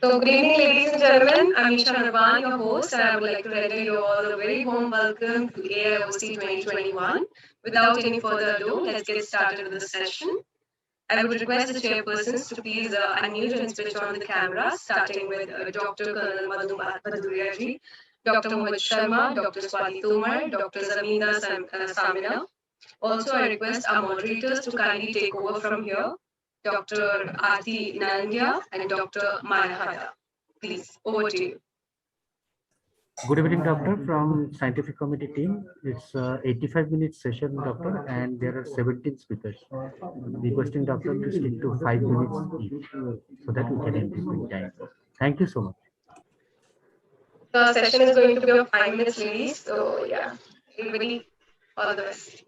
So, good evening, ladies and gentlemen. I'm Isha Narwan, your host, and I would like to render you all a very warm welcome to AIOC 2021. Without any further ado, let's get started with the session. I would request the chairpersons to please unmute and switch on the camera, starting with Dr. Colonel Madhu Bhaduria ji, Dr. Mohit Sharma, Dr. Swati Tomar, Dr. Zaminda Samina. Also, I request our moderators to kindly take over from here, Dr. Aarti Nandia and Dr. Maya Hada. Please, over to you. Good evening, doctor, from scientific committee team. It's 85 minutes session, doctor, and there are 17 speakers. Requesting doctor to stick to 5 minutes each so that we can end this in time. Thank you so much. The session is going to be of 5 minutes, ladies. So, yeah, everybody, all the best.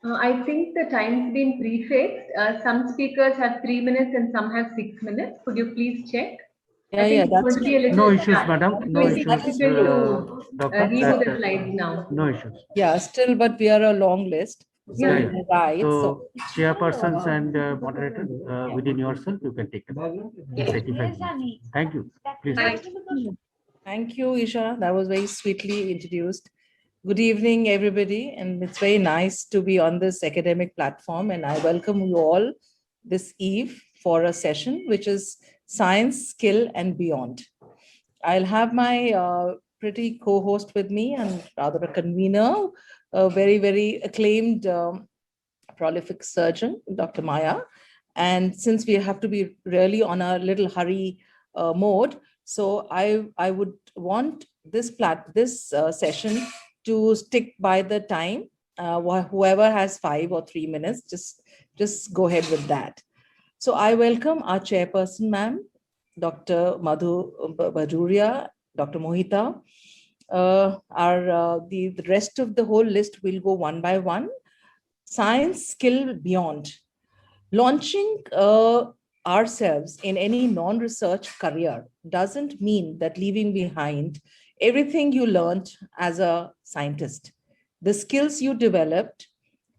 I think the time's been prefixed. Some speakers have 3 minutes and some have 6 minutes. Could you please check? Yeah, that's no issues, madam. No issues, doctor. Read the slides now. No issues. Yeah, still, but we are a long list. So Yeah. right. So chairpersons and moderator within yourself, you can take it. It's 85 minutes. Thank you. Please. Thank you, Isha. That was very sweetly introduced. Good evening, everybody. And it's very nice to be on this academic platform. And I welcome you all this eve for a session, which is Science, Skill, and Beyond. I'll have my pretty co-host with me and rather a convener, a very, very acclaimed prolific surgeon, Dr. Maya. And since we have to be really on a little hurry mode, so I would want this session to stick by the time. Whoever has 5 or 3 minutes, just go ahead with that. So I welcome our chairperson, ma'am, Dr. Madhu Bhaduria, Dr. Mohita. The rest of the whole list will go one by one. Science, Skill, Beyond. Launching ourselves in any non-research career doesn't mean that leaving behind everything you learned as a scientist. The skills you developed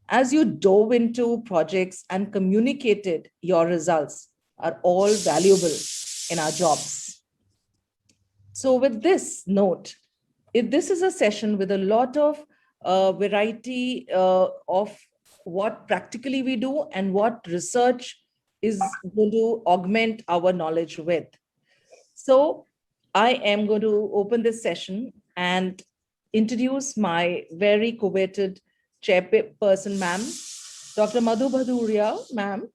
as you dove into projects and communicated your results are all valuable in our jobs. So with this note, this is a session with a lot of variety of what practically we do and what research is going to augment our knowledge with. So I am going to open this session and introduce my very coveted chairperson, ma'am, Dr. Madhu Bhaduria, ma'am.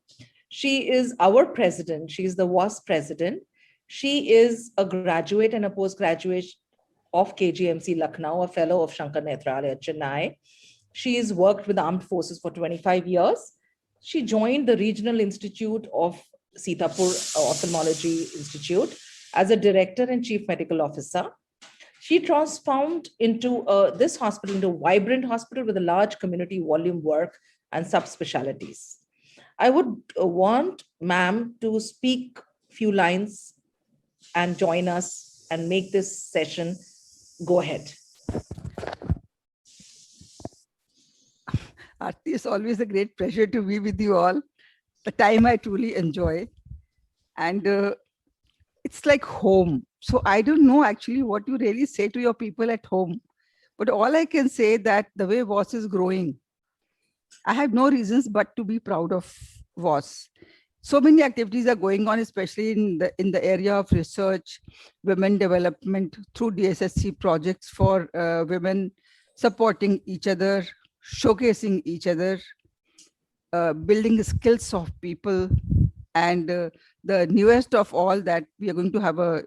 She is our president. She is the WASP president. She is a graduate and a postgraduate of KGMC Lucknow, a fellow of Shankar Nethralaya, Chennai. She has worked with the armed forces for 25 years. She joined the Regional Institute of Sitapur Ophthalmology Institute as a director and chief medical officer. She transformed into this hospital into a vibrant hospital with a large community volume work and subspecialties. I would want ma'am to speak a few lines and join us and make this session go ahead. Aarti, it's always a great pleasure to be with you all. The time I truly enjoy. And it's like home. So I don't know actually what you really say to your people at home. But all I can say that the way WAS is growing, I have no reasons but to be proud of WAS. So many activities are going on, especially in the area of research, women development through DSSC projects for women, supporting each other, showcasing each other, building the skills of people, and the newest of all that we are going to have a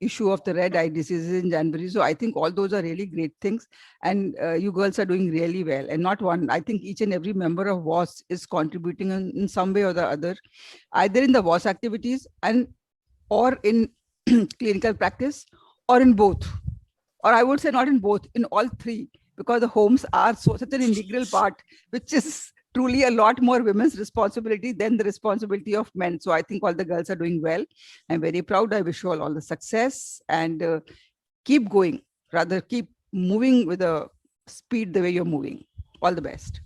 issue of the red eye diseases in January. So I think all those are really great things, and you girls are doing really well. And not one, I think each and every member of WAS is contributing in some way or the other, either in the WAS activities or in clinical practice, or in both, or I would say not in both, in all three, because the homes are such an integral part, which is truly a lot more women's responsibility than the responsibility of men. So I think all the girls are doing well. I'm very proud. I wish you all the success, and keep going, rather keep moving with a speed the way you're moving. All the best.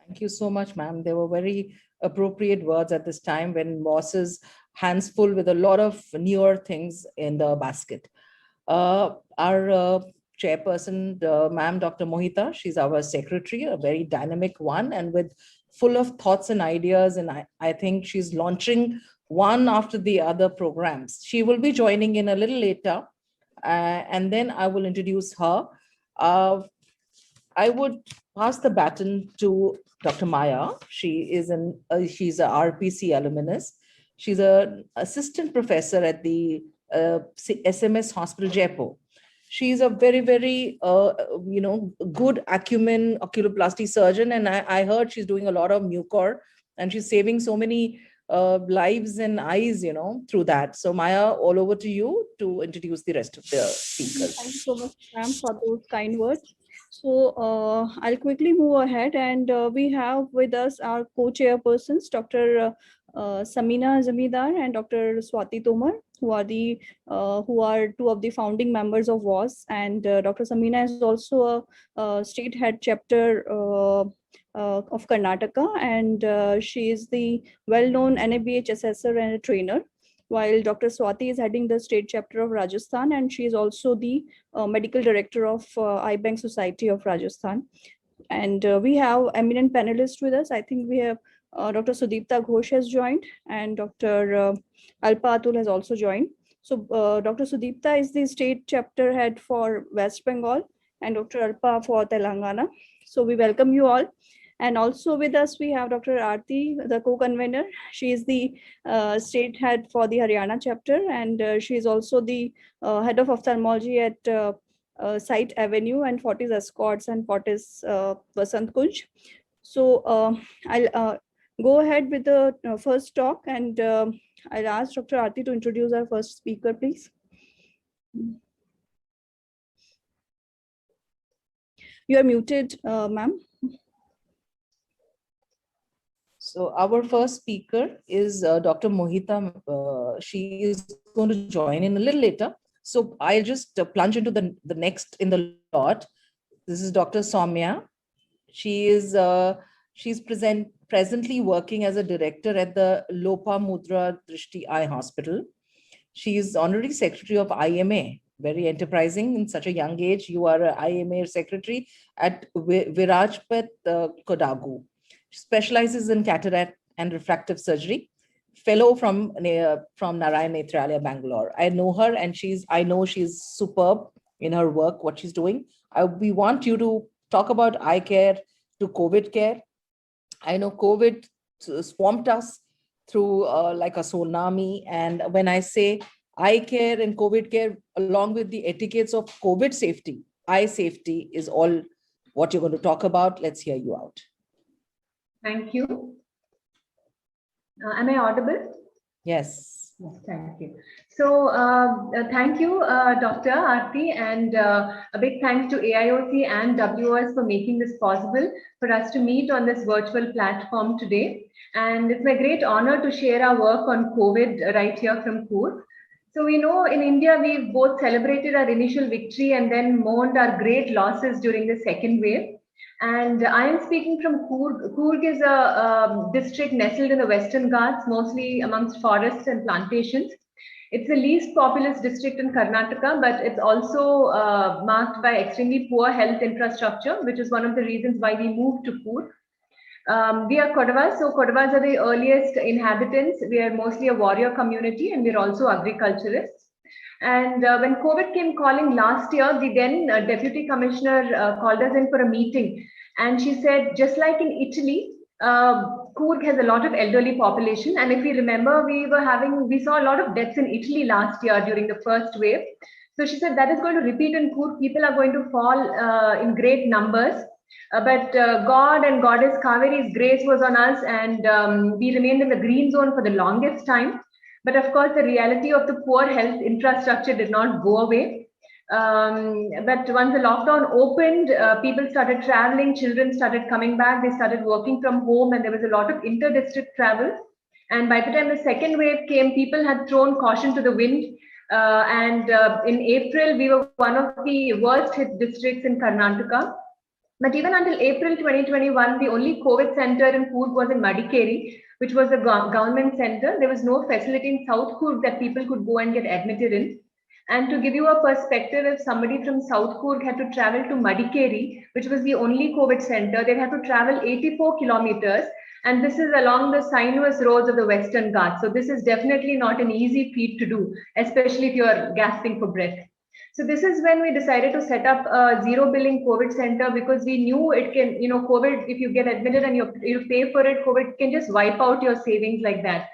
Thank you so much, ma'am. They were very appropriate words at this time when WAS's hands full with a lot of newer things in the basket. Our chairperson, ma'am, Dr. Mohita, she's our secretary, a very dynamic one, and with full of thoughts and ideas. And I think she's launching one after the other programs. She will be joining in a little later, and then I will introduce her. I would pass the baton to Dr. Maya. She's a RPC alumnus. She's an assistant professor at the SMS Hospital, Jaipur. She's a very, very, good acumen oculoplasty surgeon. And I heard she's doing a lot of Mucor, and she's saving so many lives and eyes, through that. So Maya, all over to you to introduce the rest of the speakers. Thank you so much, ma'am, for those kind words. So I'll quickly move ahead, and we have with us our co-chairpersons, Dr. Samina Zamidar and Dr. Swati Tomar, who are two of the founding members of WAS, and Dr. Samina is also a state head chapter of Karnataka, and she is the well-known NABH assessor and a trainer, while Dr. Swati is heading the state chapter of Rajasthan, and she is also the medical director of Eye Bank Society of Rajasthan. And we have eminent panelists with us. I think we have Dr. Sudipta Ghosh has joined, and Dr. Alpa Atul has also joined. So Dr. Sudipta is the state chapter head for West Bengal, and Dr. Alpa for Telangana. So we welcome you all. And also with us, we have Dr. Aarti, the co-convener. She is the state head for the Haryana chapter, and she is also the head of ophthalmology at Site Avenue and Fortis Escorts and Fortis Vasant Kunj. So I'll go ahead with the first talk, and I'll ask Dr. Aarti to introduce our first speaker, please. You are muted, ma'am. So our first speaker is Dr. Mohita. She is going to join in a little later. So I'll just plunge into the next in the lot. This is Dr. Soumya. She's presently working as a director at the Lopamudra Drishti Eye Hospital. She is honorary secretary of IMA. Very enterprising in such a young age. You are an IMA secretary at Virajpat Kodagu. She specializes in cataract and refractive surgery. Fellow from Narayan Nethralaya, Bangalore. I know her, and I know she's superb in her work, what she's doing. We want you to talk about eye care to COVID care. I know COVID swamped us through like a tsunami. And when I say eye care and COVID care, along with the etiquettes of COVID safety, eye safety is all what you're going to talk about. Let's hear you out. Thank you. Am I audible? Yes. Yes, thank you. So thank you, Dr. Aarti, and a big thanks to AIOC and WOS for making this possible for us to meet on this virtual platform today. And it's my great honor to share our work on COVID right here from Coorg. So we know in India, we've both celebrated our initial victory and then mourned our great losses during the second wave. And I am speaking from Coorg. Coorg is a district nestled in the Western Ghats, mostly amongst forests and plantations. It's the least populous district in Karnataka, but it's also marked by extremely poor health infrastructure, which is one of the reasons why we moved to Coorg. We are Kodavas, so Kodavas are the earliest inhabitants. We are mostly a warrior community, and we're also agriculturists. And when COVID came calling last year, the then Deputy Commissioner called us in for a meeting. And she said, just like in Italy, Coorg has a lot of elderly population. And if you remember, we saw a lot of deaths in Italy last year during the first wave. So she said that is going to repeat in Coorg. People are going to fall in great numbers. But God and Goddess Kaveri's grace was on us, and we remained in the green zone for the longest time. But of course, the reality of the poor health infrastructure did not go away. But once the lockdown opened, people started traveling, children started coming back, they started working from home, and there was a lot of inter-district travel. And by the time the second wave came, people had thrown caution to the wind. In April, we were one of the worst hit districts in Karnataka. But even until April 2021, the only COVID center in Coorg was in Madikeri, which was a government center. There was no facility in South Coorg that people could go and get admitted in. And to give you a perspective, if somebody from South Coorg had to travel to Madikeri, which was the only COVID center, they'd have to travel 84 kilometers. And this is along the sinuous roads of the Western Ghats. So this is definitely not an easy feat to do, especially if you're gasping for breath. So this is when we decided to set up a zero billing COVID center, because we knew it can, COVID, if you get admitted and you pay for it, COVID can just wipe out your savings like that.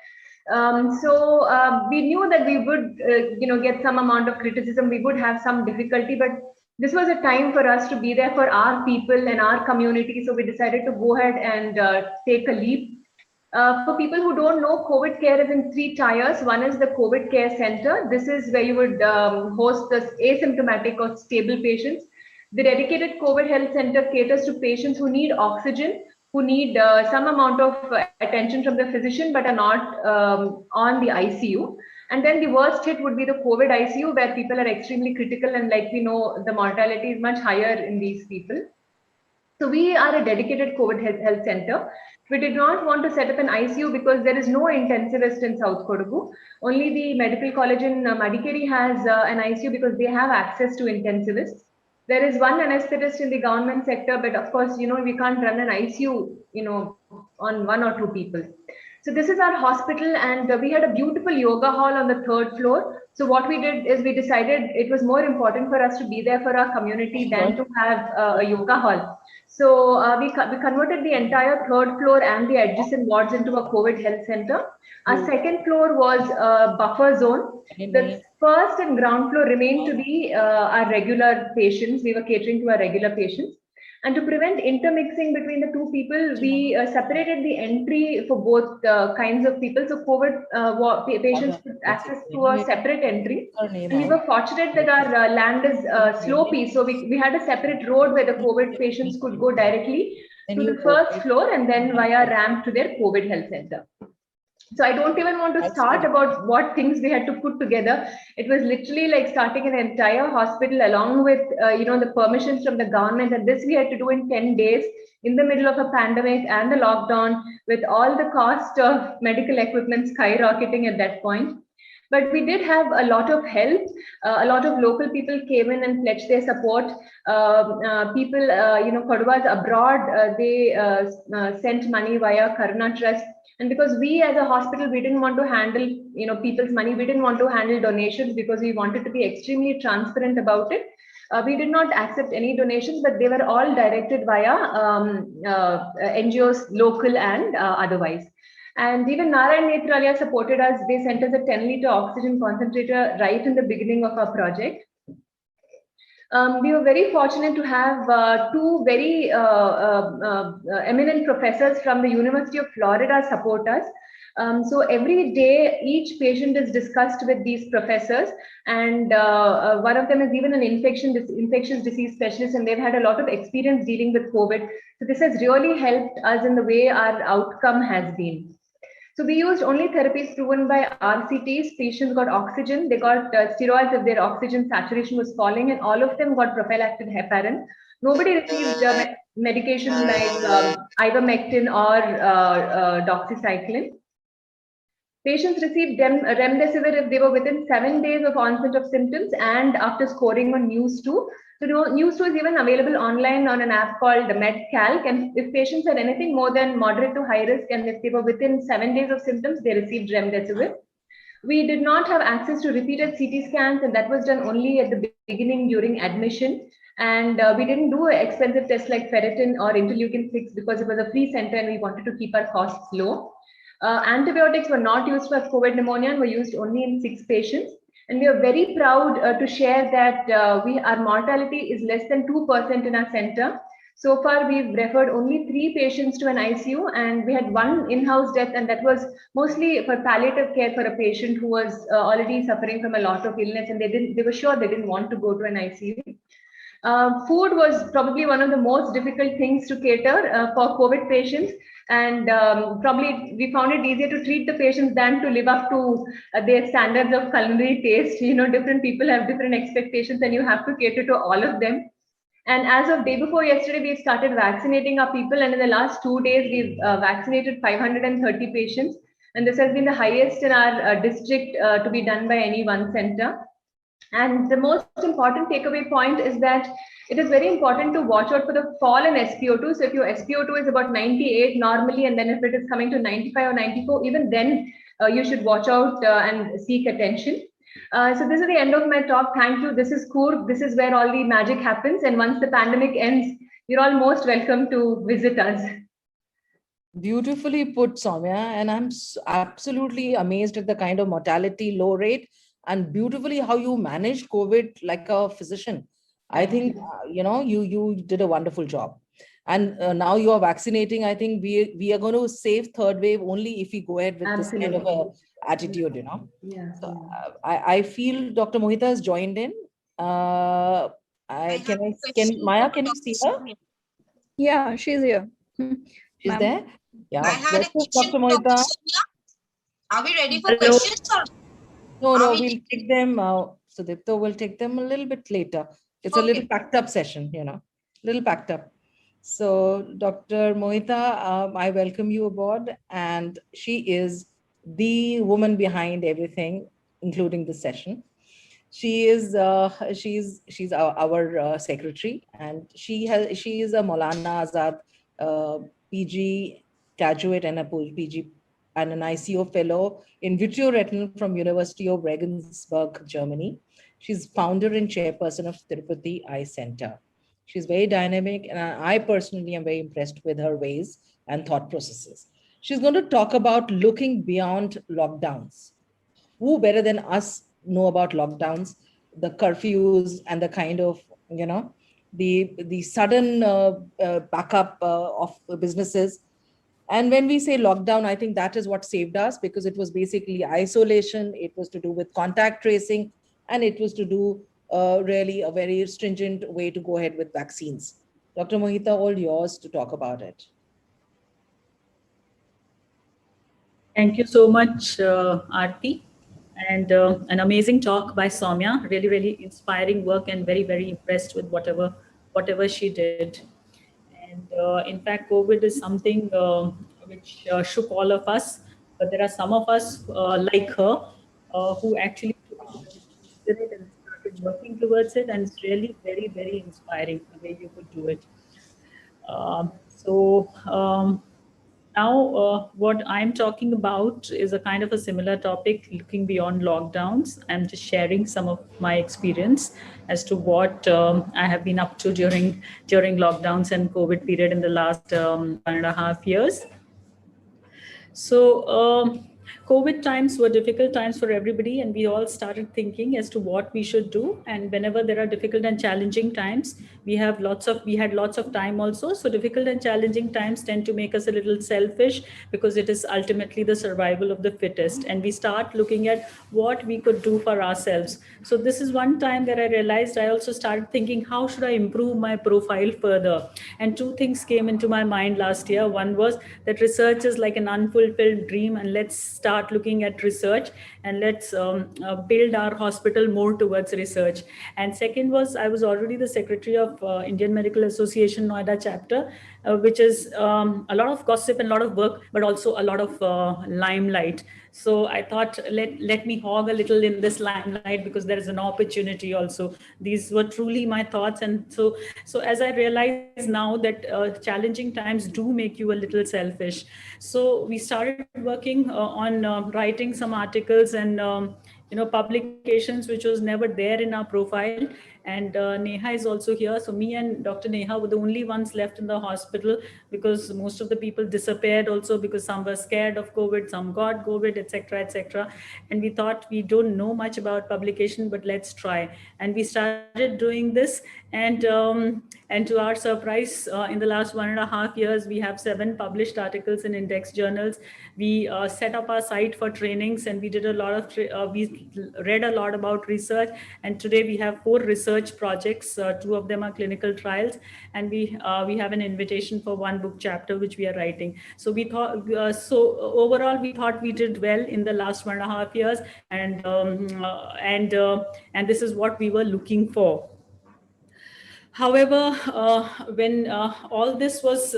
So we knew that we would, get some amount of criticism. We would have some difficulty, but this was a time for us to be there for our people and our community. So we decided to go ahead and take a leap. For people who don't know, COVID care is in 3 tiers. One is the COVID care center. This is where you would host the asymptomatic or stable patients. The dedicated COVID health center caters to patients who need oxygen, who need some amount of attention from the physician, but are not on the ICU. And then the worst hit would be the COVID ICU, where people are extremely critical, and like we know, the mortality is much higher in these people. So we are a dedicated COVID health center. We did not want to set up an ICU because there is no intensivist in South Kodagu. Only the medical college in Madikeri has an ICU because they have access to intensivists. There is one anesthetist in the government sector, but of course, we can't run an ICU, on 1 or 2 people. So this is our hospital, and we had a beautiful yoga hall on the 3rd floor. So what we did is we decided it was more important for us to be there for our community than to have a yoga hall. So we converted the entire 3rd floor and the adjacent wards into a COVID health center. Our 2nd floor was a buffer zone. The 1st and ground floor remained to be our regular patients. We were catering to our regular patients. And to prevent intermixing between the 2 people, we separated the entry for both kinds of people. So COVID patients could access to a separate entry. And we were fortunate that our land is slopey. So we had a separate road where the COVID patients could go directly to the 1st floor and then via ramp to their COVID health center. So I don't even want to start about what things we had to put together. It was literally like starting an entire hospital along with, the permissions from the government. And this we had to do in 10 days in the middle of a pandemic and the lockdown, with all the cost of medical equipment skyrocketing at that point. But we did have a lot of help. A lot of local people came in and pledged their support. People, Kodavas abroad, they sent money via Karuna Trust. And because we as a hospital, we didn't want to handle, people's money. We didn't want to handle donations because we wanted to be extremely transparent about it. We did not accept any donations, but they were all directed via NGOs, local and otherwise. And even Narayan Netralia supported us. They sent us a 10-liter oxygen concentrator right in the beginning of our project. We were very fortunate to have 2 very eminent professors from the University of Florida support us. So every day, each patient is discussed with these professors, and one of them is even an infectious disease specialist, and they've had a lot of experience dealing with COVID. So this has really helped us in the way our outcome has been. So we used only therapies proven by RCTs. Patients got oxygen. They got steroids if their oxygen saturation was falling, and all of them got prophylactic heparin. Nobody received medications like ivermectin or doxycycline. Patients received remdesivir if they were within 7 days of onset of symptoms and after scoring on News2. So News2 is even available online on an app called MedCalc. And if patients had anything more than moderate to high risk, and if they were within 7 days of symptoms, they received remdesivir. We did not have access to repeated CT scans, and that was done only at the beginning during admission. And we didn't do expensive tests like ferritin or interleukin-6 because it was a free center and we wanted to keep our costs low. Antibiotics were not used for COVID pneumonia and were used only in 6 patients. And we are very proud to share that our mortality is less than 2% in our center. So far, we've referred only 3 patients to an ICU, and we had 1 in-house death, and that was mostly for palliative care for a patient who was already suffering from a lot of illness, and they were sure they didn't want to go to an ICU. Food was probably one of the most difficult things to cater for COVID patients. And probably we found it easier to treat the patients than to live up to their standards of culinary taste. Different people have different expectations and you have to cater to all of them. And as of day before yesterday, we've started vaccinating our people. And in the last 2 days, we've vaccinated 530 patients. And this has been the highest in our district to be done by any one center. And the most important takeaway point is that it is very important to watch out for the fall in SpO2. So if your SpO2 is about 98 normally, and then if it is coming to 95 or 94, even then you should watch out and seek attention. So this is the end of my talk. Thank you. This is Coorg. This is where all the magic happens. And once the pandemic ends, you're all most welcome to visit us. Beautifully put, Soumya. And I'm absolutely amazed at the kind of mortality low rate and beautifully how you managed COVID like a physician. I think, you did a wonderful job. And now you are vaccinating. I think we are going to save third wave only if we go ahead with this kind of a attitude, Yeah. So, I feel Dr. Mohita has joined in. Maya, can you see her? Yeah, she's here. She's Ma'am. there? Yeah. I had a question, Dr. Mohita. Dr. Soumya. Are we ready for Hello. questions? Or No, Are we'll we- take them. Sudipto will take them a little bit later. It's a Okay. little packed up session, little packed up. So, Dr. Mohita, I welcome you aboard, and she is the woman behind everything, including the session. She is she's our secretary, and she is a Maulana Azad PG graduate and a PG and an ICO fellow in vitreoretinal from University of Regensburg, Germany. She's founder and chairperson of Tirupati Eye Center. She's very dynamic, and I personally am very impressed with her ways and thought processes. She's going to talk about looking beyond lockdowns. Who better than us know about lockdowns, the curfews, and the kind of, the sudden backup of businesses. And when we say lockdown, I think that is what saved us, because it was basically isolation. It was to do with contact tracing, and it was to do really a very stringent way to go ahead with vaccines. Dr. Mohita, all yours to talk about it. Thank you so much, Aarti. And an amazing talk by Soumya. Really, really inspiring work, and very, very impressed with whatever she did. And in fact, COVID is something which shook all of us. But there are some of us like her who actually took it and started working towards it. And it's really very, very inspiring the way you could do it. Now, what I'm talking about is a kind of a similar topic, looking beyond lockdowns. I'm just sharing some of my experience as to what I have been up to during lockdowns and COVID period in the last 1.5 years. So COVID times were difficult times for everybody, and we all started thinking as to what we should do. And whenever there are difficult and challenging times, we had lots of time also. So difficult and challenging times tend to make us a little selfish, because it is ultimately the survival of the fittest. And we start looking at what we could do for ourselves. So this is one time that I realized I also started thinking, how should I improve my profile further? And two things came into my mind last year. One was that research is like an unfulfilled dream, and let's start looking at research, and let's build our hospital more towards research. And second was, I was already the secretary of Indian Medical Association Noida chapter, which is a lot of gossip and a lot of work, but also a lot of limelight. So I thought, let me hog a little in this limelight, because there is an opportunity also. These were truly my thoughts. And so as I realize now that challenging times do make you a little selfish. So we started working on writing some articles and publications, which was never there in our profile. And Neha is also here. So me and Dr. Neha were the only ones left in the hospital, because most of the people disappeared also, because some were scared of COVID, some got COVID, etc., etc. And we thought, we don't know much about publication, but let's try. And we started doing this. And to our surprise, in the last 1.5 years, we have 7 published articles in index journals. We set up our site for trainings, and we did a lot of, we read a lot about research. And today we have 4 research projects. 2 of them are clinical trials. And we have an invitation for 1 book chapter, which we are writing. So we thought, overall, we thought we did well in the last 1.5 years. And this is what we were looking for. However, when all this was,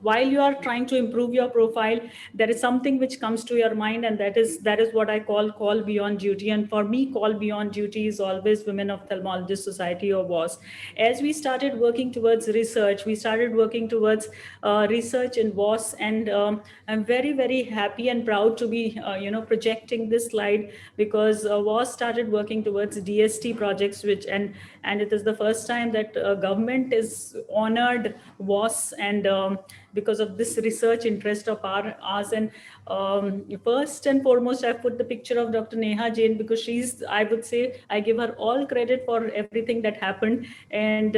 while you are trying to improve your profile, there is something which comes to your mind, and that is what I call beyond duty. And for me, call beyond duty is always Women Ophthalmologists Society, or WOS. As we started working towards research, we started working towards research in WOS, and I'm very, very happy and proud to be projecting this slide, because WOS started working towards DST projects, and it is the first time that government is honored WOS, and because of this research interest of ours. And first and foremost, I've put the picture of Dr. Neha Jain, because she's, I would say, I give her all credit for everything that happened. And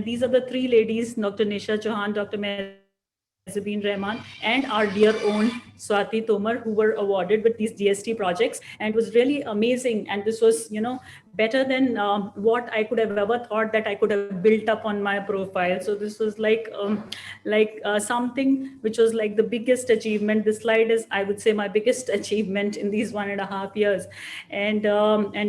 these are the three ladies, Dr. Nisha Chauhan, Dr. Mezabeen Rahman, and our dear own Swati Tomar, who were awarded with these DST projects. And it was really amazing. And this was, better than what I could have ever thought that I could have built up on my profile. So this was like something which was like the biggest achievement. This slide is, I would say, my biggest achievement in these 1.5 years. And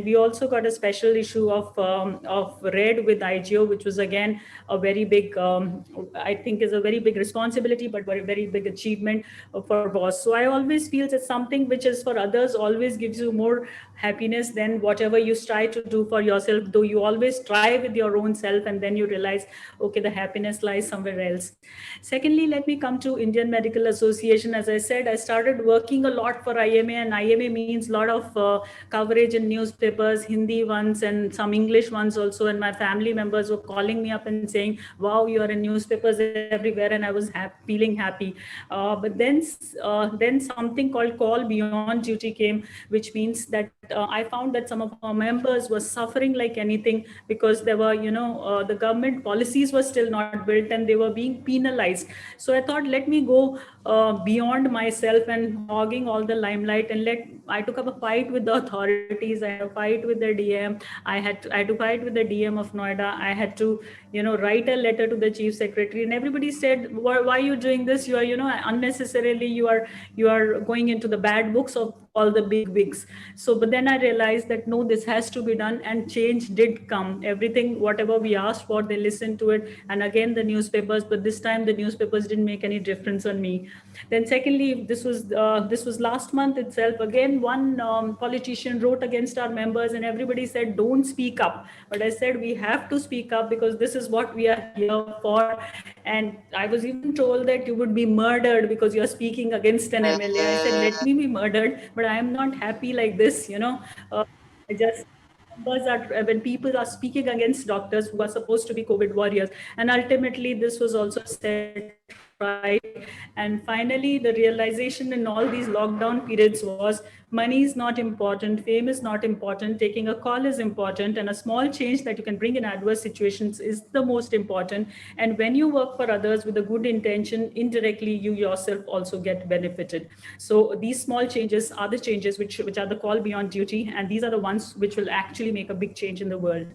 we also got a special issue of Red with IGO, which was again a very big, I think is a very big responsibility, but very, very big achievement for WOS. So I always feel that something which is for others always gives you more happiness than whatever you try to do for yourself, though you always try with your own self, and then you realize, okay, the happiness lies somewhere else. Secondly, let me come to Indian Medical Association. As I said, I started working a lot for IMA, and IMA means a lot of coverage in newspapers, Hindi ones and some English ones also. And my family members were calling me up and saying, wow, you are in newspapers everywhere. And I was feeling happy. But then something called Call Beyond Duty came, which means that I found that some of our members were suffering like anything, because there were, the government policies were still not built and they were being penalized. So I thought, let me go beyond myself and hogging all the limelight, and I took up a fight with the authorities. I had a fight with the DM. I had to fight with the DM of Noida. I had to, write a letter to the chief secretary, and everybody said, why are you doing this? You are, unnecessarily, you are going into the bad books of all the big wigs. So, but then I realized that no, this has to be done, and change did come. Everything, whatever we asked for, they listened to it. And again, the newspapers, but this time the newspapers didn't make any difference on me. Then secondly, this was last month itself. Again, one politician wrote against our members, and everybody said, don't speak up. But I said, we have to speak up, because this is what we are here for. And I was even told that you would be murdered because you're speaking against an MLA. I said, let me be murdered, but I am not happy like this, I just, when people are speaking against doctors who are supposed to be COVID warriors. And ultimately, this was also said right. And finally, the realization in all these lockdown periods was, money is not important, fame is not important, taking a call is important, and a small change that you can bring in adverse situations is the most important. And when you work for others with a good intention, indirectly you yourself also get benefited. So these small changes are the changes which are the call beyond duty, and these are the ones which will actually make a big change in the world.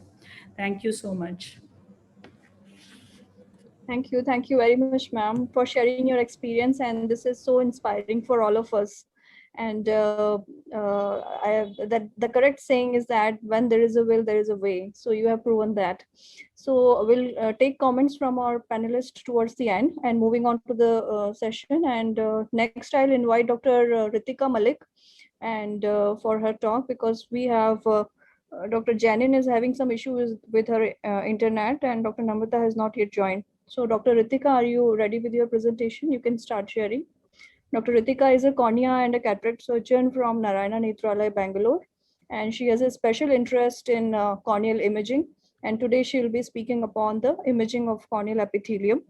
Thank you so much. Thank you. Thank you very much, ma'am, for sharing your experience. And this is so inspiring for all of us. And that the correct saying is that when there is a will, there is a way. So you have proven that. So we'll take comments from our panelists towards the end, and moving on to the session. And next, I'll invite Dr. Ritika Malik and for her talk, because we have Dr. Janin is having some issues with her internet, and Dr. Namrata has not yet joined. So Dr. Ritika, are you ready with your presentation? You can start sharing. Dr. Ritika is a cornea and a cataract surgeon from Narayana Netralaya, Bangalore, and she has a special interest in corneal imaging. And today she will be speaking upon the imaging of corneal epithelium.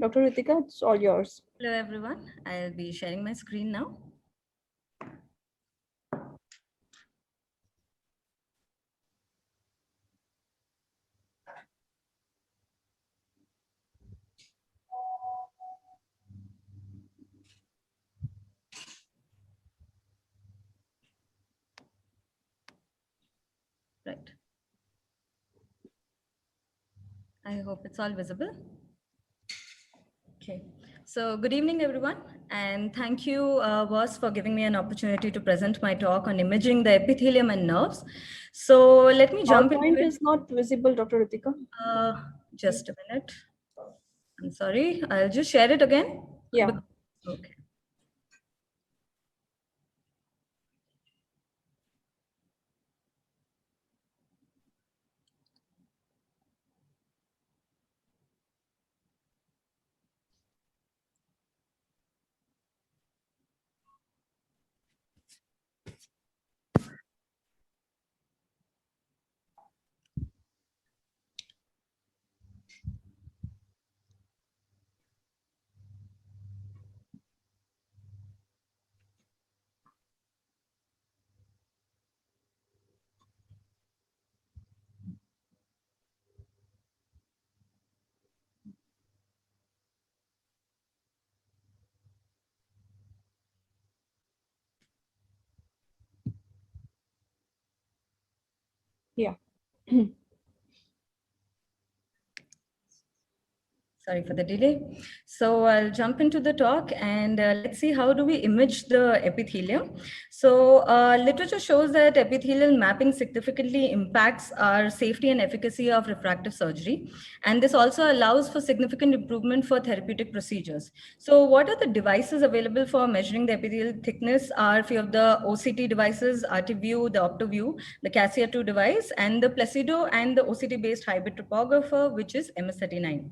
Dr. Ritika, it's all yours. Hello, everyone. I'll be sharing my screen now. Right. I hope it's all visible. Okay. So good evening, everyone. And thank you, Vas, for giving me an opportunity to present my talk on imaging the epithelium and nerves. So let me jump into PowerPoint it. is not visible, Dr. Ritika. Just a minute. I'm sorry. I'll just share it again. Yeah. Okay. Yeah. Sorry for the delay. So I'll jump into the talk and let's see how do we image the epithelium. So literature shows that epithelial mapping significantly impacts our safety and efficacy of refractive surgery. And this also allows for significant improvement for therapeutic procedures. So what are the devices available for measuring the epithelial thickness are a few of the OCT devices, ArtiView, the OptoView, the Cassia 2 device, and the Placido and the OCT-based hybrid topographer, which is MS39.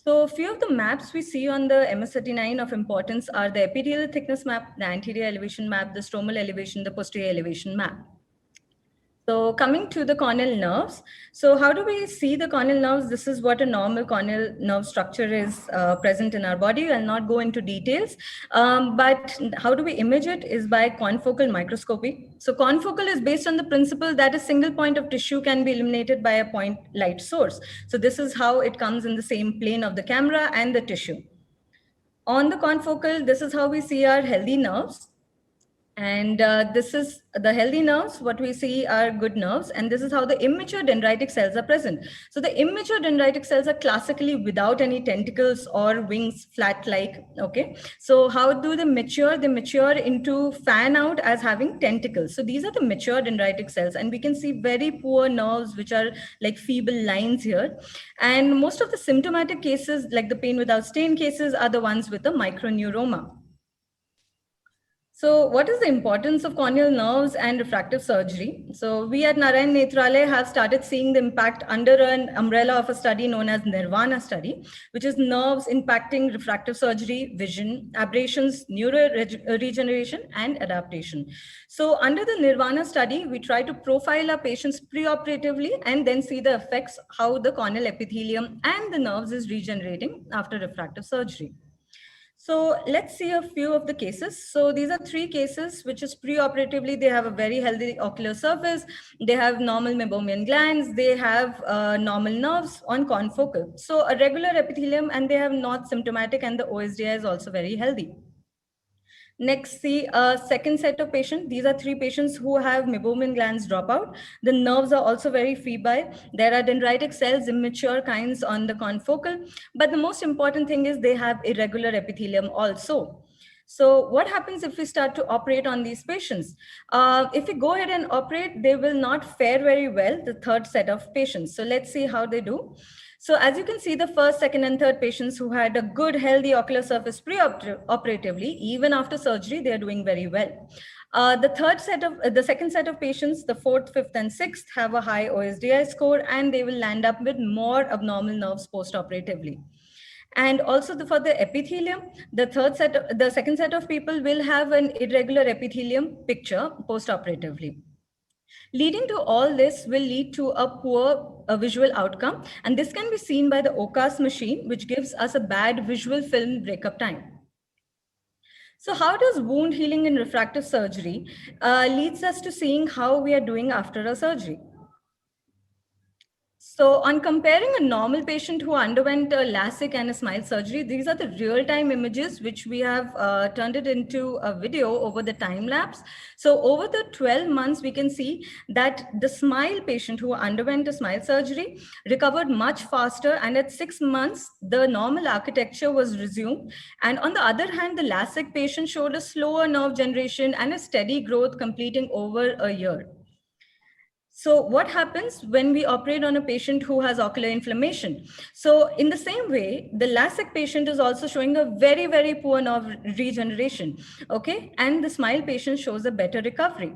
So a few of the maps we see on the MS39 of importance are the epithelial thickness map, the anterior elevation map, the stromal elevation, the posterior elevation map. So coming to the corneal nerves. So how do we see the corneal nerves? This is what a normal corneal nerve structure is present in our body. I'll not go into details, but how do we image it is by confocal microscopy. So confocal is based on the principle that a single point of tissue can be illuminated by a point light source. So this is how it comes in the same plane of the camera and the tissue. On the confocal, this is how we see our healthy nerves. And this is the healthy nerves. What we see are good nerves. And this is how the immature dendritic cells are present. So the immature dendritic cells are classically without any tentacles or wings, flat-like. Okay. So how do they mature? They mature into fan out as having tentacles. So these are the mature dendritic cells. And we can see very poor nerves, which are like feeble lines here. And most of the symptomatic cases, like the pain without stain cases, are the ones with the microneuroma. So what is the importance of corneal nerves and refractive surgery? So we at Narayan Nethralaya have started seeing the impact under an umbrella of a study known as Nirvana study, which is nerves impacting refractive surgery, vision, aberrations, neuroregeneration, and adaptation. So under the Nirvana study, we try to profile our patients preoperatively and then see the effects, how the corneal epithelium and the nerves is regenerating after refractive surgery. So let's see a few of the cases. So these are 3 cases, which is preoperatively, they have a very healthy ocular surface. They have normal meibomian glands. They have normal nerves on confocal. So a regular epithelium, and they have not symptomatic, and the OSDI is also very healthy. Next, see a second set of patients. These are 3 patients who have meibomian glands drop out. The nerves are also very febrile. There are dendritic cells, immature kinds on the confocal. But the most important thing is they have irregular epithelium also. So what happens if we start to operate on these patients? If we go ahead and operate, they will not fare very well, the third set of patients. So let's see how they do. So as you can see, the first, second, and third patients who had a good, healthy ocular surface pre-operatively, even after surgery, they are doing very well. The second set of patients, the 4th, 5th, and 6th, have a high OSDI score, and they will land up with more abnormal nerves post-operatively. And also for the epithelium, the second set of people will have an irregular epithelium picture post-operatively. Leading to all this will lead to a poor visual outcome. And this can be seen by the OCAS machine, which gives us a bad visual film breakup time. So how does wound healing in refractive surgery leads us to seeing how we are doing after a surgery? So on comparing a normal patient who underwent a LASIK and a smile surgery, these are the real-time images which we have turned it into a video over the time lapse. So over the 12 months, we can see that the smile patient who underwent a smile surgery recovered much faster, and at 6 months, the normal architecture was resumed. And on the other hand, the LASIK patient showed a slower nerve generation and a steady growth completing over a year. So what happens when we operate on a patient who has ocular inflammation? So in the same way, the LASIK patient is also showing a very, very poor nerve regeneration, okay? And the smile patient shows a better recovery.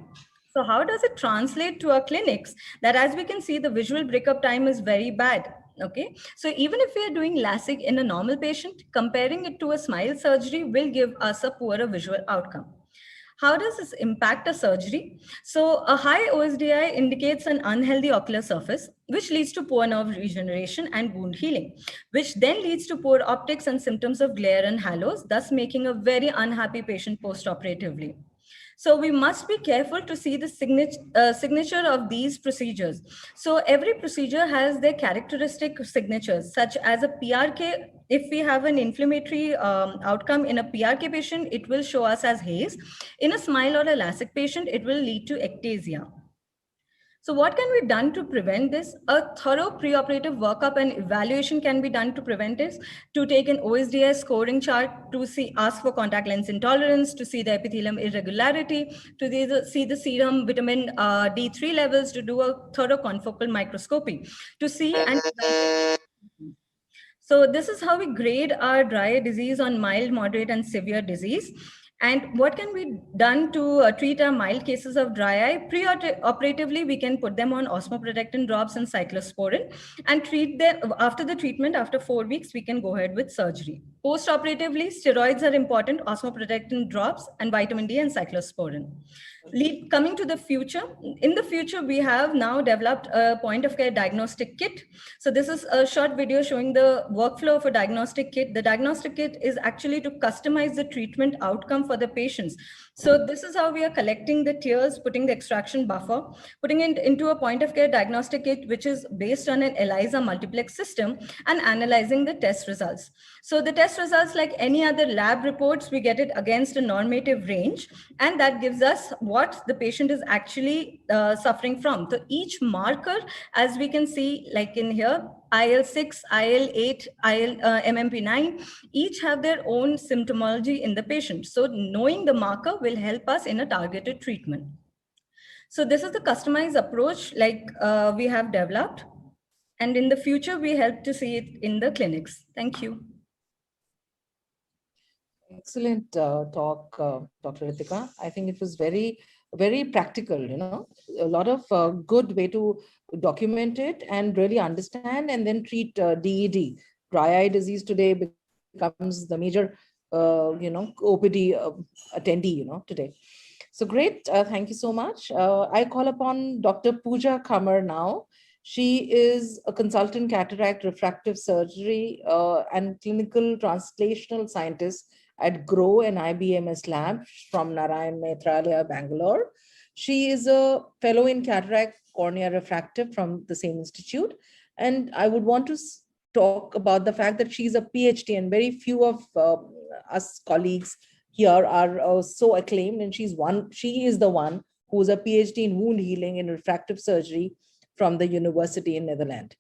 So how does it translate to our clinics? That as we can see, the visual breakup time is very bad. Okay, so even if we are doing LASIK in a normal patient, comparing it to a smile surgery will give us a poorer visual outcome. How does this impact a surgery? So a high OSDI indicates an unhealthy ocular surface, which leads to poor nerve regeneration and wound healing, which then leads to poor optics and symptoms of glare and halos, thus making a very unhappy patient post-operatively. So we must be careful to see the signature of these procedures. So every procedure has their characteristic signatures, such as a PRK. If we have an inflammatory outcome in a PRK patient, it will show us as haze. In a smile or a LASIK patient, it will lead to ectasia. So what can be done to prevent this? A thorough preoperative workup and evaluation can be done to prevent this, to take an OSDI scoring chart, to ask for contact lens intolerance, to see the epithelium irregularity, to see the serum vitamin D3 levels, to do a thorough confocal microscopy, to see and so this is how we grade our dry eye disease on mild, moderate, and severe disease. And what can be done to treat our mild cases of dry eye? Pre-operatively, we can put them on osmoprotectin drops and cyclosporin and treat them. After the treatment, after 4 weeks, we can go ahead with surgery. Post-operatively, steroids are important, osmoprotectin drops and vitamin D and cyclosporin. Coming to the future, in the future, we have now developed a point of care diagnostic kit. So this is a short video showing the workflow of a diagnostic kit. The diagnostic kit is actually to customize the treatment outcome for the patients. So this is how we are collecting the tears, putting the extraction buffer, putting it into a point of care diagnostic kit, which is based on an ELISA multiplex system, and analyzing the test results. So the test results, like any other lab reports, we get it against a normative range, and that gives us what the patient is actually suffering from. So each marker, as we can see, like in here, IL-6, IL-8, MMP9, each have their own symptomology in the patient. So knowing the marker will help us in a targeted treatment. So this is the customized approach like we have developed. And in the future, we hope to see it in the clinics. Thank you. Excellent talk, Dr. Ritika. I think it was very, very practical, you know, a lot of good way to document it and really understand and then treat DED. Dry eye disease today becomes the major, OPD attendee, today. So great. Thank you so much. I call upon Dr. Pooja Kamar now. She is a consultant cataract refractive surgery and clinical translational scientist at GROW and IBMS lab from Narayan Nethralaya, Bangalore. She is a fellow in cataract cornea refractive from the same institute. And I would want to talk about the fact that she's a PhD, and very few of us colleagues here are so acclaimed. And she is the one who's a PhD in wound healing and refractive surgery from the university in Netherlands.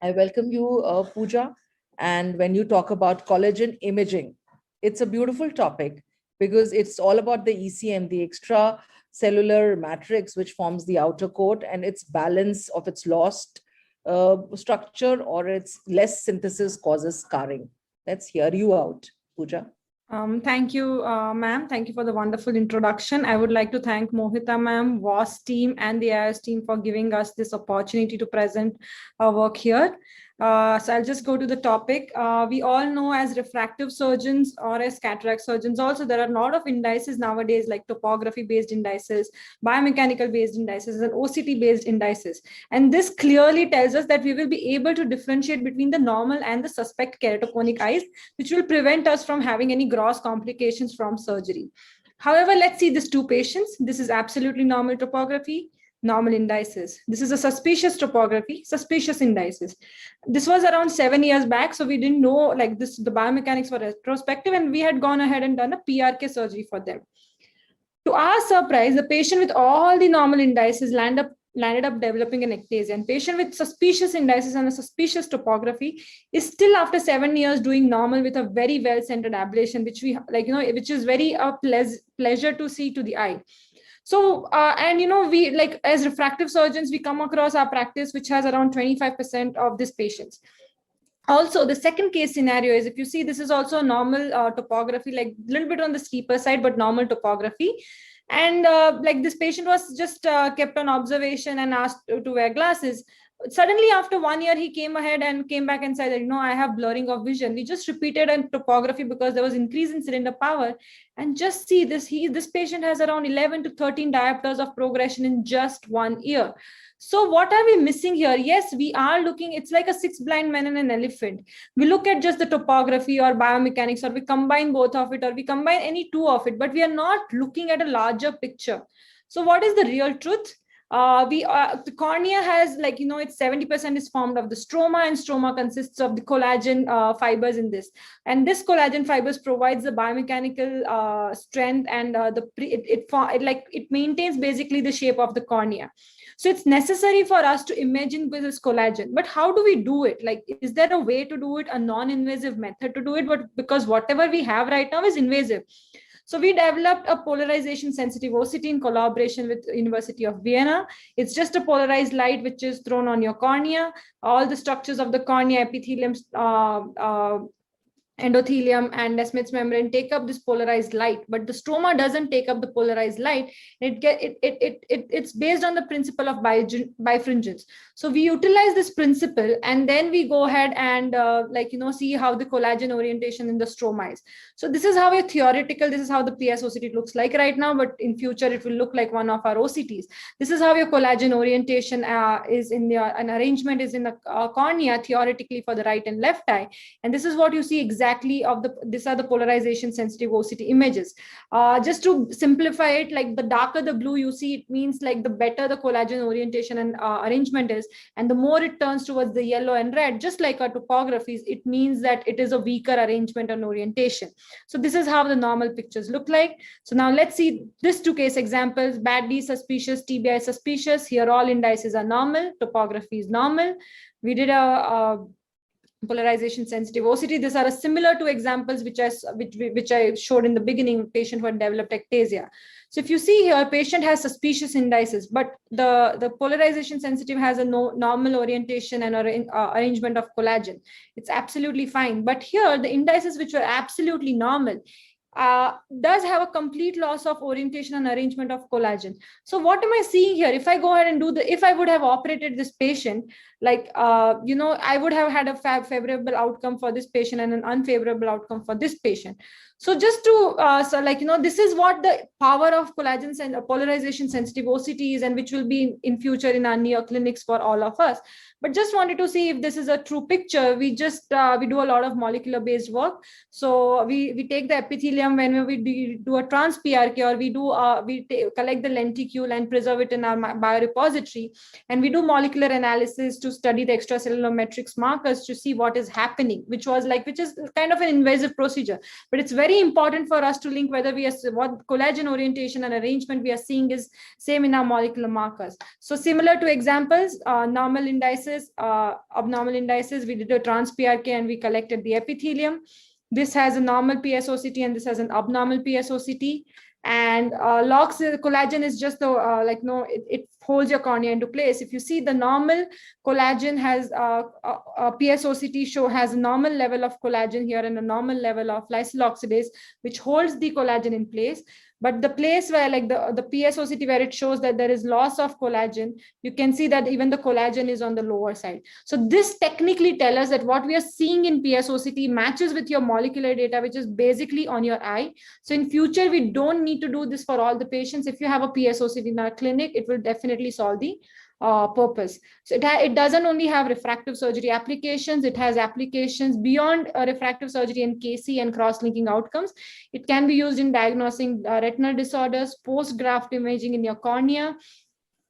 I welcome you, Pooja. And when you talk about collagen imaging, it's a beautiful topic because it's all about the ECM, the extracellular matrix, which forms the outer coat, and its balance of its lost structure or its less synthesis causes scarring. Let's hear you out, Pooja. Thank you, ma'am. Thank you for the wonderful introduction. I would like to thank Mohita ma'am, WAS team, and the AIOS team for giving us this opportunity to present our work here. So I'll just go to the topic. We all know as refractive surgeons or as cataract surgeons also, there are a lot of indices nowadays like topography-based indices, biomechanical-based indices, and OCT-based indices. And this clearly tells us that we will be able to differentiate between the normal and the suspect keratoconic eyes, which will prevent us from having any gross complications from surgery. However, let's see these two patients. This is absolutely normal topography. normal indices. This is a suspicious topography, suspicious indices. This was around 7 years back, so we didn't know like this, the biomechanics were retrospective, and we had gone ahead and done a PRK surgery for them. To our surprise, the patient with all the normal indices landed up developing an ectasia, and patient with suspicious indices and a suspicious topography is still after 7 years doing normal with a very well-centered ablation, which we like, which is very pleasure to see to the eye. So, and we like as refractive surgeons, we come across our practice, which has around 25% of these patients. Also, the second case scenario is, if you see, this is also a normal topography, like a little bit on the steeper side, but normal topography. And like this patient was just kept on observation and asked to wear glasses. Suddenly, after 1 year, he came ahead and came back and said that, I have blurring of vision. We just repeated a topography because there was increase in cylinder power. And just see this, this patient has around 11 to 13 diopters of progression in just 1 year. So what are we missing here? Yes, we are looking, it's like a 6 blind men and an elephant. We look at just the topography or biomechanics, or we combine both of it, or we combine any two of it, but we are not looking at a larger picture. So what is the real truth? The cornea has it's 70% is formed of the stroma, and stroma consists of the collagen fibers in this. And this collagen fibers provides the biomechanical strength, and it maintains basically the shape of the cornea. So it's necessary for us to imagine with this collagen. But how do we do it? Like, is there a way to do it, a non-invasive method to do it? But because whatever we have right now is invasive. So we developed a polarization sensitive OCT in collaboration with University of Vienna. It's just a polarized light which is thrown on your cornea. All the structures of the cornea, epithelium, endothelium, and Descemet's membrane take up this polarized light, but the stroma doesn't take up the polarized light. It's based on the principle of bifringence. So we utilize this principle, and then we go ahead and see how the collagen orientation in the stroma is. So this is how a theoretical, this is how the PS OCT looks like right now, but in future it will look like one of our OCTs. This is how your collagen orientation is in an arrangement is in the cornea theoretically for the right and left eye, and this is what you see exactly these are the polarization sensitive OCT images. Just to simplify it, like the darker the blue you see, it means like the better the collagen orientation and arrangement is, and the more it turns towards the yellow and red, just like our topographies, it means that it is a weaker arrangement and orientation. So this is how the normal pictures look like. So now let's see these two case examples: badly suspicious, TBI suspicious. Here all indices are normal, topography is normal. We did a polarization sensitive OCT. These are similar to examples which I showed in the beginning, patient who had developed ectasia. So if you see here, patient has suspicious indices, but the polarization sensitive has a normal orientation and arrangement of collagen. It's absolutely fine. But here, the indices which were absolutely normal does have a complete loss of orientation and arrangement of collagen. So what am I seeing here? If I go ahead and if I would have operated this patient, I would have had a favorable outcome for this patient and an unfavorable outcome for this patient. So just to, this is what the power of collagen and polarization sensitive OCT is, and which will be in future in our near clinics for all of us. But just wanted to see if this is a true picture. We just, we do a lot of molecular based work. So we take the epithelium when we do a trans PRK, or we collect the lenticule and preserve it in our biorepository. And we do molecular analysis to study the extracellular matrix markers to see what is happening, which is kind of an invasive procedure. But it's very important for us to link whether what collagen orientation and arrangement we are seeing is same in our molecular markers. So similar to examples, normal indices, abnormal indices, we did a trans PRK and we collected the epithelium. This has a normal PSOCT and this has an abnormal PSOCT. And LOX collagen is just the it holds your cornea into place. If you see the normal collagen has PSOCT has a normal level of collagen here and a normal level of lysyl oxidase, which holds the collagen in place. But the place where the PSOCT, where it shows that there is loss of collagen, you can see that even the collagen is on the lower side. So this technically tells us that what we are seeing in PSOCT matches with your molecular data, which is basically on your eye. So in future, we don't need to do this for all the patients. If you have a PSOCT in our clinic, it will definitely solve the purpose. So it doesn't only have refractive surgery applications, it has applications beyond refractive surgery and KC and cross-linking outcomes. It can be used in diagnosing retinal disorders, post-graft imaging in your cornea,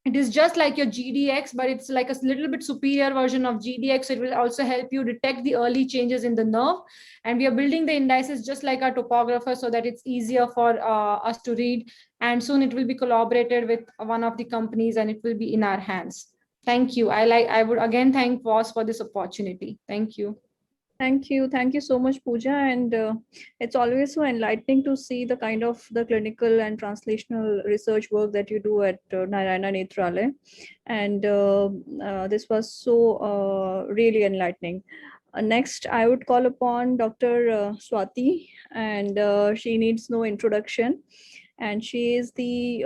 It is just like your GDX, but it's like a little bit superior version of GDX. So it will also help you detect the early changes in the nerve. And we are building the indices just like our topographer so that it's easier for us to read. And soon it will be collaborated with one of the companies and it will be in our hands. Thank you. I would again thank WAS for this opportunity. Thank you. Thank you. Thank you so much, Pooja. And it's always so enlightening to see the kind of the clinical and translational research work that you do at Narayana Nethralaya. And this was so really enlightening. Next, I would call upon Dr. Swati, and she needs no introduction. And she is the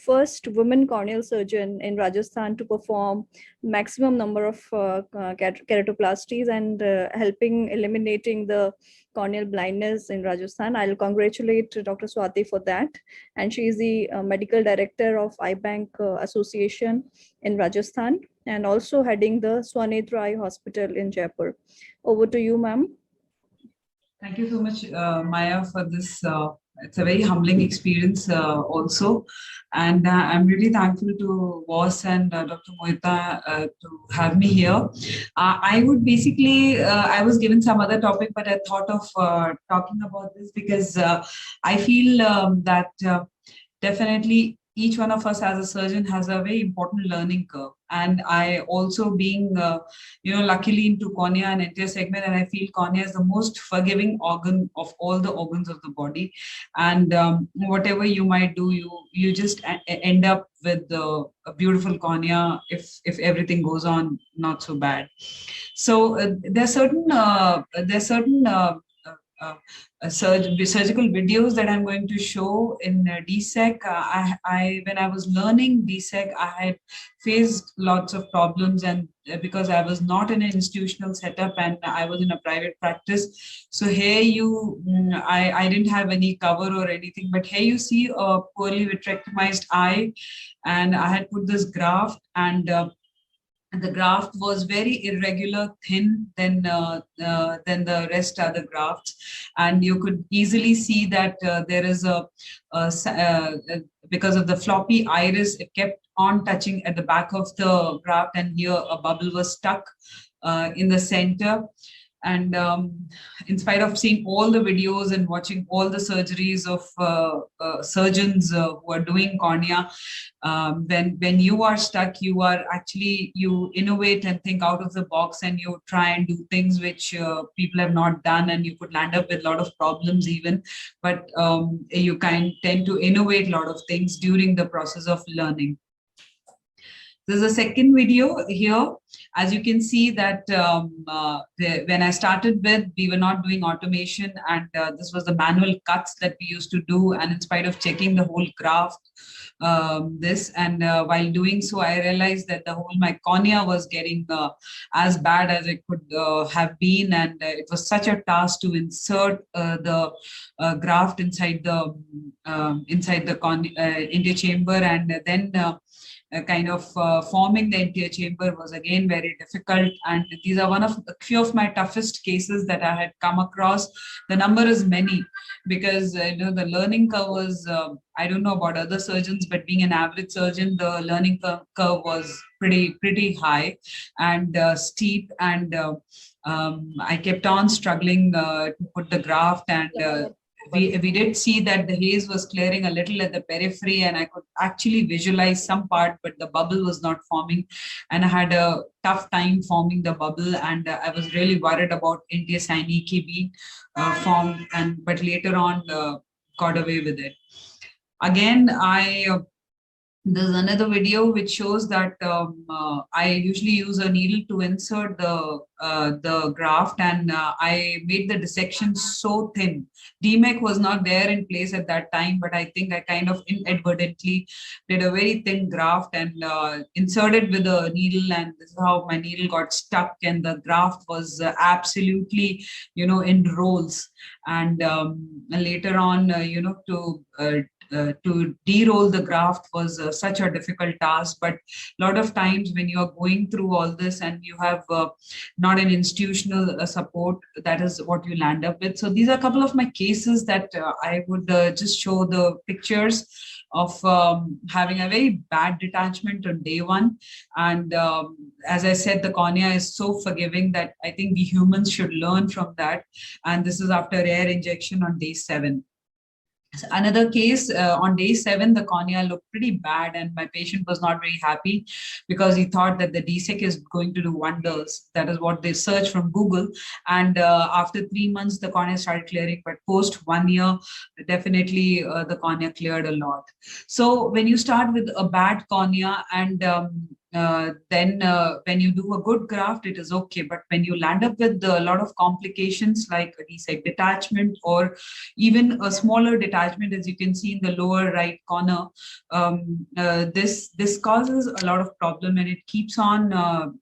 first woman corneal surgeon in Rajasthan to perform maximum number of keratoplasties and helping eliminating the corneal blindness in Rajasthan. I'll congratulate Dr. Swati for that. And she is the medical director of Eye Bank Association in Rajasthan and also heading the Swanetra Eye Hospital in Jaipur. Over to you, ma'am. Thank you so much, Maya, for this. It's a very humbling experience also. And I'm really thankful to WAS and Dr. Mohita to have me here. I would basically, I was given some other topic, but I thought of talking about this because I feel that definitely each one of us as a surgeon has a very important learning curve. And I also being, luckily into cornea and anterior segment, and I feel cornea is the most forgiving organ of all the organs of the body. And whatever you might do, you just end up with a beautiful cornea if everything goes on not so bad. So there's certain surgical videos that I'm going to show in DSEC. When I was learning DSEC, I had faced lots of problems, and because I was not in an institutional setup and I was in a private practice. So here I didn't have any cover or anything, but here you see a poorly vitrectomized eye, and I had put this graft, and the graft was very irregular, thin than the rest other grafts, and you could easily see that there is because of the floppy iris, it kept on touching at the back of the graft, and here a bubble was stuck in the center. And in spite of seeing all the videos and watching all the surgeries of surgeons who are doing cornea, when you are stuck, you innovate and think out of the box, and you try and do things which people have not done, and you could land up with a lot of problems even. But you tend to innovate a lot of things during the process of learning. There's a second video here. As you can see that when I started with, we were not doing automation, and this was the manual cuts that we used to do. And in spite of checking the whole graft, while doing so, I realized that my cornea was getting as bad as it could have been. And it was such a task to insert the graft inside the anterior chamber, and then forming the anterior chamber was again very difficult. And these are a few of my toughest cases that I had come across. The number is many, because the learning curve was, I don't know about other surgeons, but being an average surgeon, the learning curve was pretty high and steep. And I kept on struggling to put the graft, and we did see that the haze was clearing a little at the periphery, and I could actually visualize some part, but the bubble was not forming, and I had a tough time forming the bubble, and I was really worried about anterior synecdoche being formed, but later on got away with it. Again, there's another video which shows that I usually use a needle to insert the graft, and I made the dissection so thin. DMEC was not there in place at that time, but I think I kind of inadvertently did a very thin graft and inserted with a needle, and this is how my needle got stuck, and the graft was absolutely, in rolls. And later on, to de-roll the graft was such a difficult task. But a lot of times when you are going through all this and you have not an institutional support, that is what you land up with. So these are a couple of my cases that I would just show the pictures. of having a very bad detachment on day one. And as I said, the cornea is so forgiving that I think we humans should learn from that. And this is after rare injection on day 7. Another case on day 7, the cornea looked pretty bad, and my patient was not very happy because he thought that the DSEC is going to do wonders. That is what they searched from Google. And after 3 months, the cornea started clearing, but post 1 year, definitely the cornea cleared a lot. So when you start with a bad cornea and then when you do a good graft, it is okay. But when you land up with a lot of complications like a DSEC detachment or even a smaller detachment, as you can see in the lower right corner, this causes a lot of problem, and it keeps on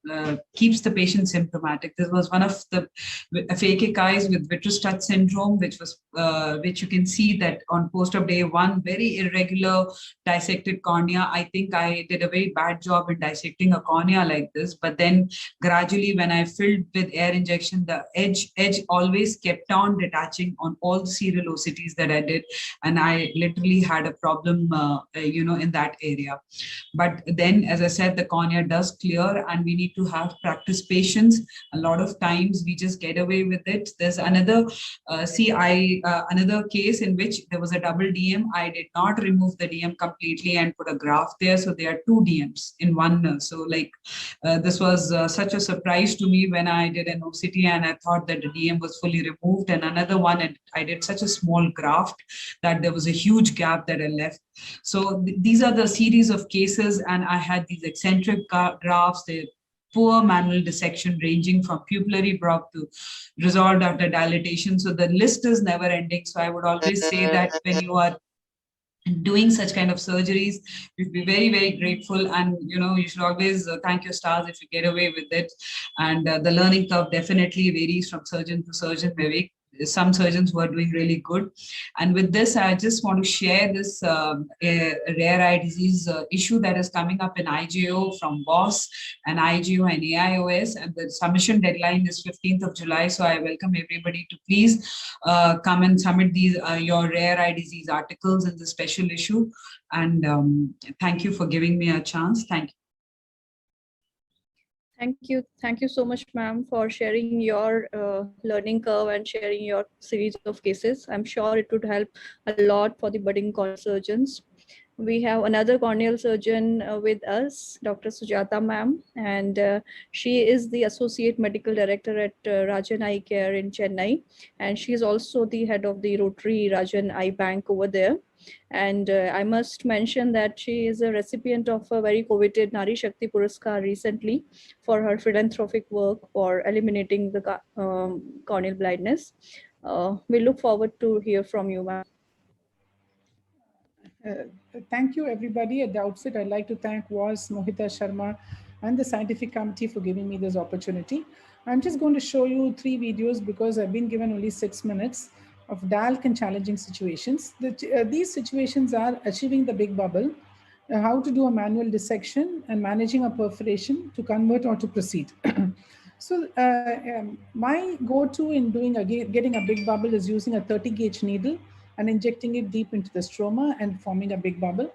keeps the patient symptomatic. This was one of the phakic eyes with Wittgenstein syndrome, which you can see that on post of day 1, very irregular dissected cornea. I think I did a very bad job in dissecting a cornea like this, but then gradually when I filled with air injection, the edge always kept on detaching on all the serial OCTs that I did, and I literally had a problem in that area. But then, as I said, the cornea does clear, and we need to have practice patience. A lot of times we just get away with it. There's another another case in which there was a double DM. I did not remove the DM completely and put a graft there, so there are 2 DMs in one. So like this was such a surprise to me when I did an OCT and I thought that the DM was fully removed, and another one, and I did such a small graft that there was a huge gap that I left. So these are the series of cases, and I had these eccentric grafts, the poor manual dissection ranging from pupillary probe to resolved after dilatation. So the list is never ending. So I would always say that when you are doing such kind of surgeries, you'd be very, very grateful, and you should always thank your stars if you get away with it. And the learning curve definitely varies from surgeon to surgeon. Maybe some surgeons who are doing really good. And with this, I just want to share this rare eye disease issue that is coming up in IJO from BOSS and IGO and AIOS, and the submission deadline is 15th of July. So I welcome everybody to please come and submit these your rare eye disease articles in the special issue. And thank you for giving me a chance. Thank you. Thank you so much, ma'am, for sharing your learning curve and sharing your series of cases. I'm sure it would help a lot for the budding corneal surgeons. We have another corneal surgeon with us, Dr. Sujata ma'am, and she is the Associate Medical Director at Rajan Eye Care in Chennai, and she is also the head of the Rotary Rajan Eye Bank over there. And I must mention that she is a recipient of a very coveted Nari Shakti Puraskar recently for her philanthropic work for eliminating the corneal blindness. We look forward to hear from you, ma'am. Thank you, everybody. At the outset, I'd like to thank WAS, Mohita Sharma, and the scientific committee for giving me this opportunity. I'm just going to show you 3 videos because I've been given only 6 minutes of DALK and challenging situations. These situations are achieving the big bubble, how to do a manual dissection, and managing a perforation to convert or to proceed. So my go-to in getting a big bubble is using a 30-gauge needle and injecting it deep into the stroma and forming a big bubble.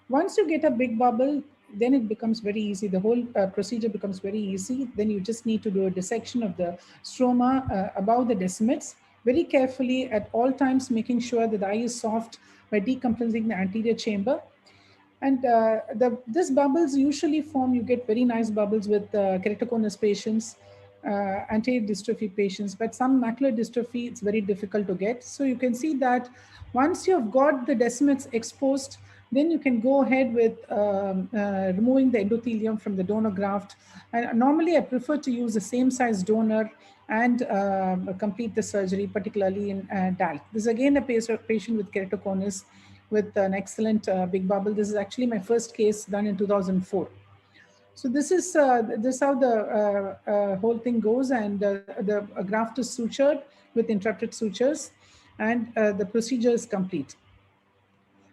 Once you get a big bubble, then it becomes very easy. The whole procedure becomes very easy. Then you just need to do a dissection of the stroma above the decimates, very carefully at all times, making sure that the eye is soft by decompressing the anterior chamber. And these bubbles usually form, you get very nice bubbles with keratoconus patients, anterior dystrophy patients, but some macular dystrophy, it's very difficult to get. So you can see that once you've got the decimates exposed, then you can go ahead with removing the endothelium from the donor graft. And normally I prefer to use the same size donor and complete the surgery, particularly in DALK. This is again a patient with keratoconus with an excellent big bubble. This is actually my first case done in 2004. So this is how the whole thing goes, and the graft is sutured with interrupted sutures, and the procedure is complete.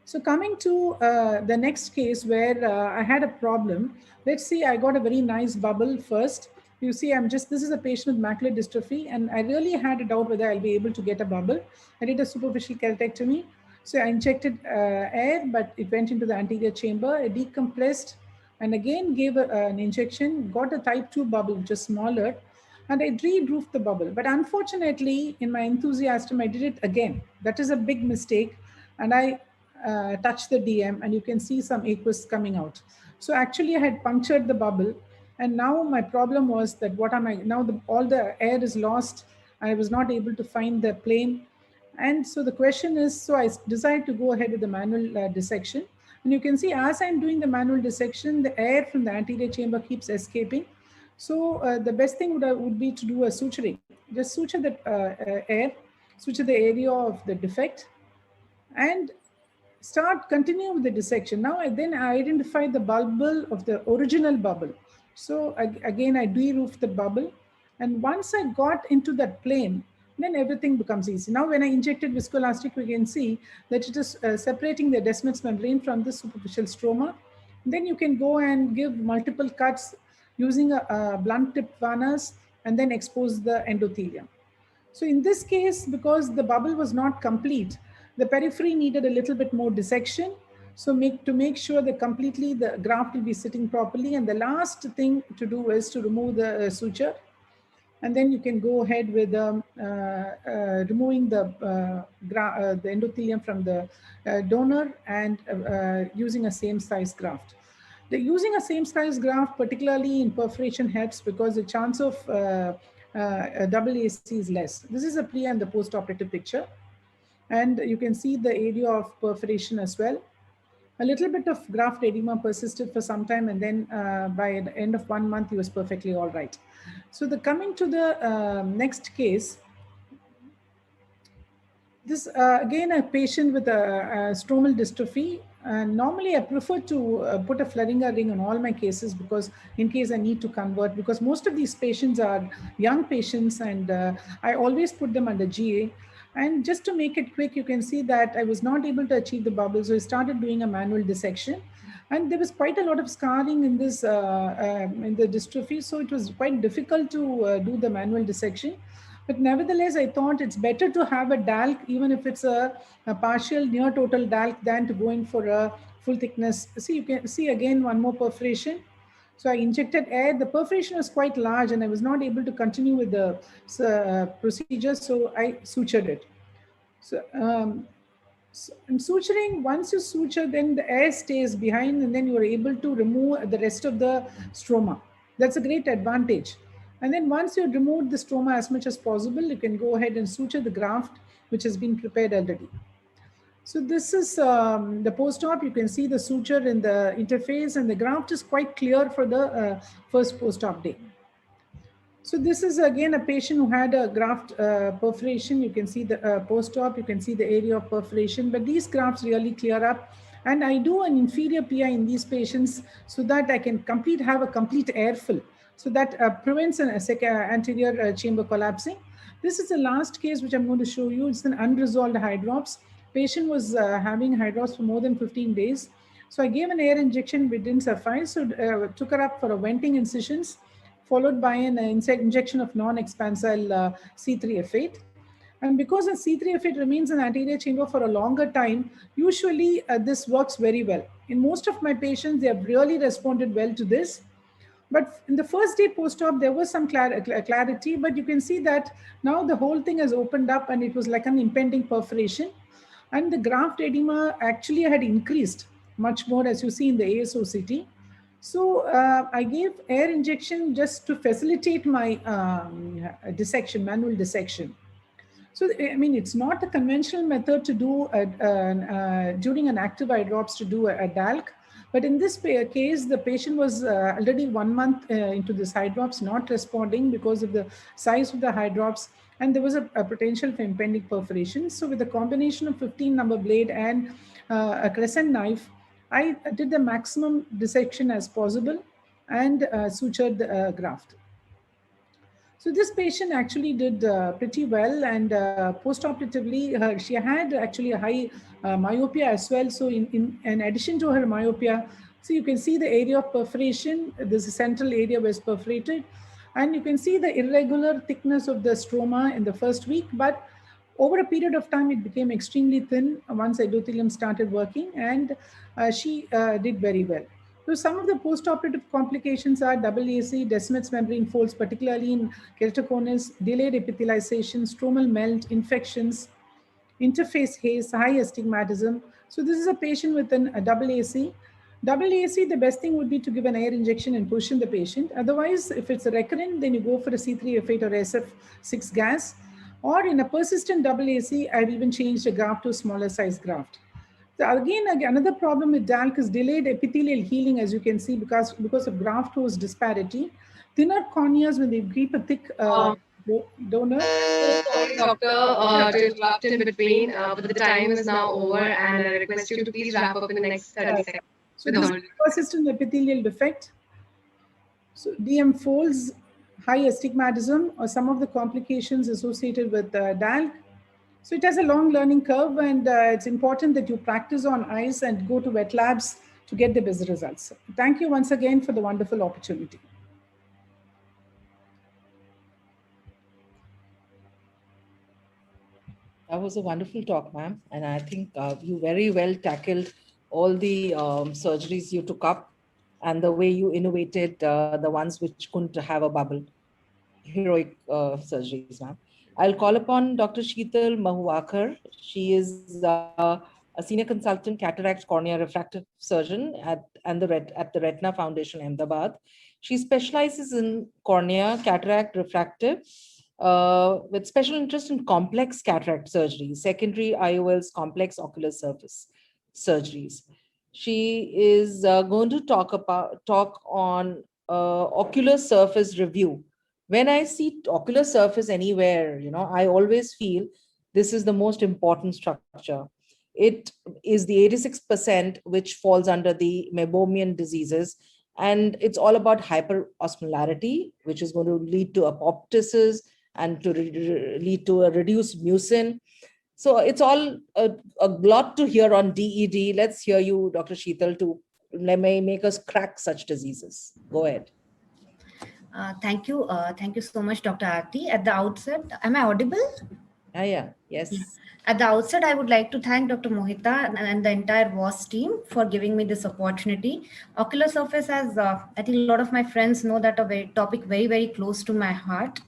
So coming to the next case where I had a problem. Let's see, I got a very nice bubble first. You see, this is a patient with macular dystrophy, and I really had a doubt whether I'll be able to get a bubble. I did a superficial keratectomy, So I injected air, but it went into the anterior chamber, it decompressed, and again gave an injection, got a type 2 bubble, which is smaller, and I re-roofed the bubble. But unfortunately, in my enthusiasm, I did it again. That is a big mistake. And I touched the DM, and you can see some aqueous coming out. So actually, I had punctured the bubble. And now my problem was that what am I, now all the air is lost. I was not able to find the plane. And so the question is, so I decided to go ahead with the manual dissection. And you can see as I'm doing the manual dissection, the air from the anterior chamber keeps escaping. So the best thing would be to do a suturing. Just suture the air, suture the area of the defect, and continue with the dissection. Now then I identify the bubble of the original bubble. So again, I de-roof the bubble. And once I got into that plane, then everything becomes easy. Now, when I injected viscoelastic, we can see that it is separating the Descemet's membrane from the superficial stroma. Then you can go and give multiple cuts using a blunt tip vannas and then expose the endothelium. So in this case, because the bubble was not complete, the periphery needed a little bit more dissection. So to make sure that completely the graft will be sitting properly. And the last thing to do is to remove the suture. And then you can go ahead with removing the endothelium from the donor and using a same size graft. Using a same size graft, particularly in perforation, helps because the chance of double AC is less. This is a pre and the post-operative picture. And you can see the area of perforation as well. A little bit of graft edema persisted for some time, and then by the end of 1 month, he was perfectly all right. So coming to the next case, this again a patient with a stromal dystrophy. Normally, I prefer to put a Fleringa ring on all my cases because in case I need to convert, because most of these patients are young patients, and I always put them under GA. And just to make it quick, you can see that I was not able to achieve the bubble. So I started doing a manual dissection. And there was quite a lot of scarring in this in the dystrophy. So it was quite difficult to do the manual dissection. But nevertheless, I thought it's better to have a DALC, even if it's a partial near total DALC, than to go in for a full thickness. See, you can see again one more perforation. So I injected air. The perforation was quite large and I was not able to continue with the procedure. So I sutured it. So in suturing, once you suture, then the air stays behind and then you are able to remove the rest of the stroma. That's a great advantage. And then once you remove the stroma as much as possible, you can go ahead and suture the graft, which has been prepared already. So this is the post-op. You can see the suture in the interface, and the graft is quite clear for the first post-op day. So this is again a patient who had a graft perforation. You can see the post-op, you can see the area of perforation, but these grafts really clear up. And I do an inferior PI in these patients so that I can have a complete airfill. So that prevents an anterior chamber collapsing. This is the last case which I'm going to show you. It's an unresolved hydrops. Patient was having hydrops for more than 15 days. So I gave an air injection, which didn't suffice. So took her up for a venting incisions, followed by an injection of non-expansile C3F8. And because the C3F8 remains in the anterior chamber for a longer time, usually this works very well. In most of my patients, they have really responded well to this. But in the first day post-op, there was some clarity, but you can see that now the whole thing has opened up and it was like an impending perforation. And the graft edema actually had increased much more, as you see in the ASOCT. So I gave air injection just to facilitate my dissection, manual dissection. So, I mean, it's not a conventional method to do during an active hydrops to do a DALC. But in this case, the patient was already 1 month into this hydrops, not responding because of the size of the hydrops. And there was a potential for impending perforation. So with the combination of 15 number blade and a crescent knife, I did the maximum dissection as possible and sutured the graft. So this patient actually did pretty well, and post-operatively, she had actually a high myopia as well. So in addition to her myopia, so you can see the area of perforation. This central area was perforated, and you can see the irregular thickness of the stroma in the first week. But Over a period of time, it became extremely thin once endothelium started working, and she did very well. So some of the postoperative complications are AAC, Descemet's membrane folds, particularly in keratoconus, delayed epithelialization, stromal melt, infections, interface haze, high astigmatism. So this is a patient with an AAC. AAC, the best thing would be to give an air injection and push in the patient. Otherwise, if it's a recurrent, then you go for a C3F8 or SF6 gas. Or in a persistent AAC, I've even changed a graft to a smaller size graft. So again, another problem with DALC is delayed epithelial healing, as you can see, because of graft host disparity. Thinner corneas, when they keep a thick donor. Sorry, doctor, to interrupt in between, but the time is now over, and I request you to please wrap up in the next 30 seconds. So this is persistent epithelial defect. So DM folds, high astigmatism, or some of the complications associated with DALC. So it has a long learning curve, and it's important that you practice on eyes and go to wet labs to get the best results. Thank you once again for the wonderful opportunity. That was a wonderful talk, ma'am. And I think you very well tackled all the surgeries you took up and the way you innovated the ones which couldn't have a bubble. Heroic surgeries, ma'am. I'll call upon Dr. Sheetal Mahuvakar. She is a senior consultant cataract cornea refractive surgeon at the Retina Foundation, Ahmedabad. She specializes in cornea, cataract, refractive, with special interest in complex cataract surgery, secondary IOLs, complex ocular surface surgeries. She is going to talk on ocular surface review. When I see ocular surface anywhere, I always feel this is the most important structure. It is the 86% which falls under the Meibomian diseases. And it's all about hyperosmolarity, which is going to lead to apoptosis and to lead to a reduced mucin. So it's all a lot to hear on DED. Let's hear you, Dr. Sheetal, to make us crack such diseases. Go ahead. Thank you. Thank you so much, Dr. Aarti. At the outset, am I audible? Yeah. Yes. Yeah. At the outset, I would like to thank Dr. Mohita and the entire WAS team for giving me this opportunity. Ocular surface, as I think a lot of my friends know, that a topic very, very close to my heart.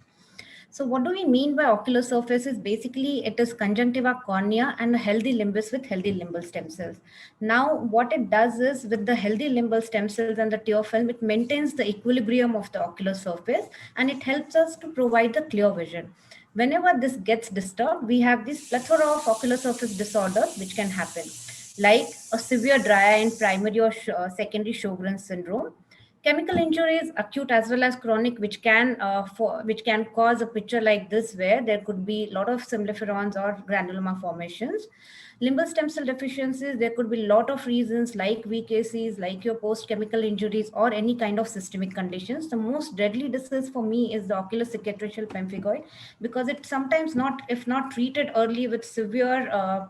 So what do we mean by ocular surface is basically it is conjunctiva cornea and a healthy limbus with healthy limbal stem cells. Now, what it does is with the healthy limbal stem cells and the tear film, it maintains the equilibrium of the ocular surface and it helps us to provide the clear vision. Whenever this gets disturbed, we have this plethora of ocular surface disorders which can happen, like a severe dry eye in primary or secondary Sjogren's syndrome. Chemical injuries, acute as well as chronic, which can cause a picture like this, where there could be a lot of symblepharons or granuloma formations. Limbal stem cell deficiencies, there could be a lot of reasons like VKCs, like your post-chemical injuries or any kind of systemic conditions. The most deadly disease for me is the ocular cicatricial pemphigoid, because it's sometimes if not treated early with severe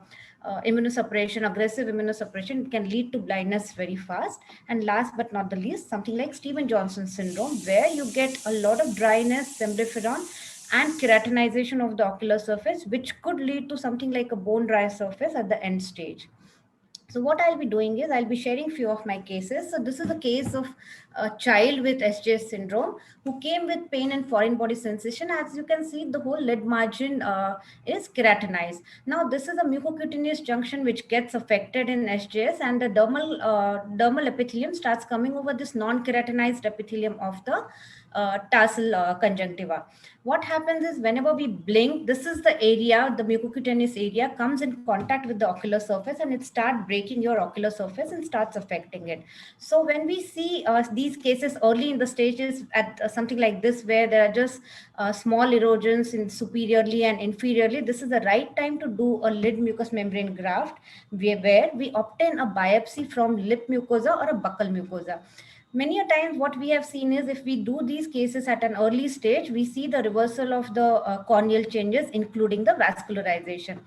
immunosuppression, aggressive immunosuppression, can lead to blindness very fast. And last but not the least, something like Stevens-Johnson syndrome, where you get a lot of dryness, symblepharon, and keratinization of the ocular surface, which could lead to something like a bone dry surface at the end stage. So what I'll be doing is I'll be sharing few of my cases. So this is a case of a child with SJS syndrome who came with pain and foreign body sensation. As you can see, the whole lid margin is keratinized. Now this is a mucocutaneous junction which gets affected in SJS, and the dermal epithelium starts coming over this non-keratinized epithelium of the tarsal conjunctiva. What happens is whenever we blink, this is the area, the mucocutaneous area comes in contact with the ocular surface and it starts breaking your ocular surface and starts affecting it. So when we see these cases early in the stages at something like this, where there are just small erosions in superiorly and inferiorly, this is the right time to do a lid mucous membrane graft, where we obtain a biopsy from lip mucosa or a buccal mucosa. many a times what we have seen is if we do these cases at an early stage, we see the reversal of the corneal changes, including the vascularization.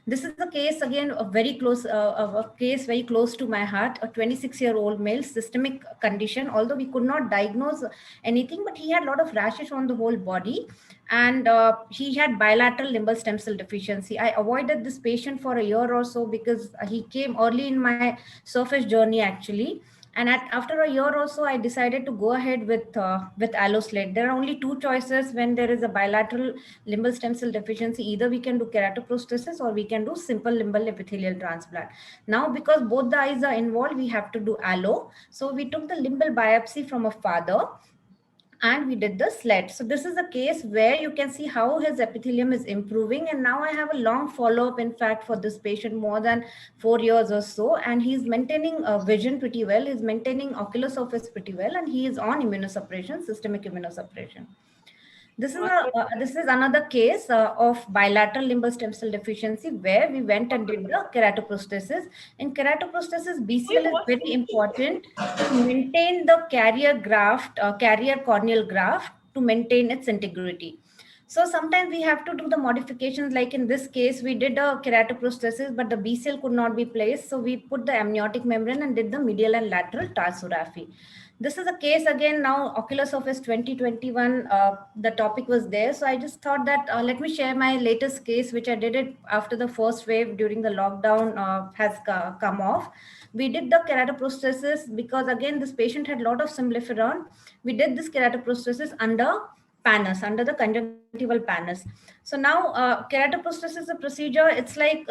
This is a case, again, a very close, a case very close to my heart, a 26-year-old male, systemic condition, although we could not diagnose anything, but he had a lot of rashes on the whole body, and he had bilateral limbal stem cell deficiency. I avoided this patient for a year or so because he came early in my surface journey, actually. And after a year or so, I decided to go ahead with Alloslate. There are only two choices when there is a bilateral limbal stem cell deficiency. Either we can do keratoprosthesis or we can do simple limbal epithelial transplant. Now, because both the eyes are involved, we have to do allo. So we took the limbal biopsy from a father, and we did the SLED. So this is a case where you can see how his epithelium is improving. And now I have a long follow-up, in fact, for this patient, more than 4 years or so. And he's maintaining vision pretty well. He's maintaining ocular surface pretty well. And he is on immunosuppression, systemic immunosuppression. This is another case of bilateral limbal stem cell deficiency where we went and did the keratoprosthesis. In keratoprosthesis, BCL is very important to maintain the carrier graft, carrier corneal graft, to maintain its integrity. So sometimes we have to do the modifications, like in this case, we did a keratoprosthesis, but the BCL could not be placed. So we put the amniotic membrane and did the medial and lateral tarsorrhaphy. This is a case, again, now Ocular Surface 2021, the topic was there. So I just thought that let me share my latest case, which I did it after the first wave during the lockdown has come off. We did the keratoprosthesis because, again, this patient had a lot of symblepharon. We did this keratoprosthesis under pannus, under the conjunctival pannus. So now keratoprosthesis is a procedure. It's like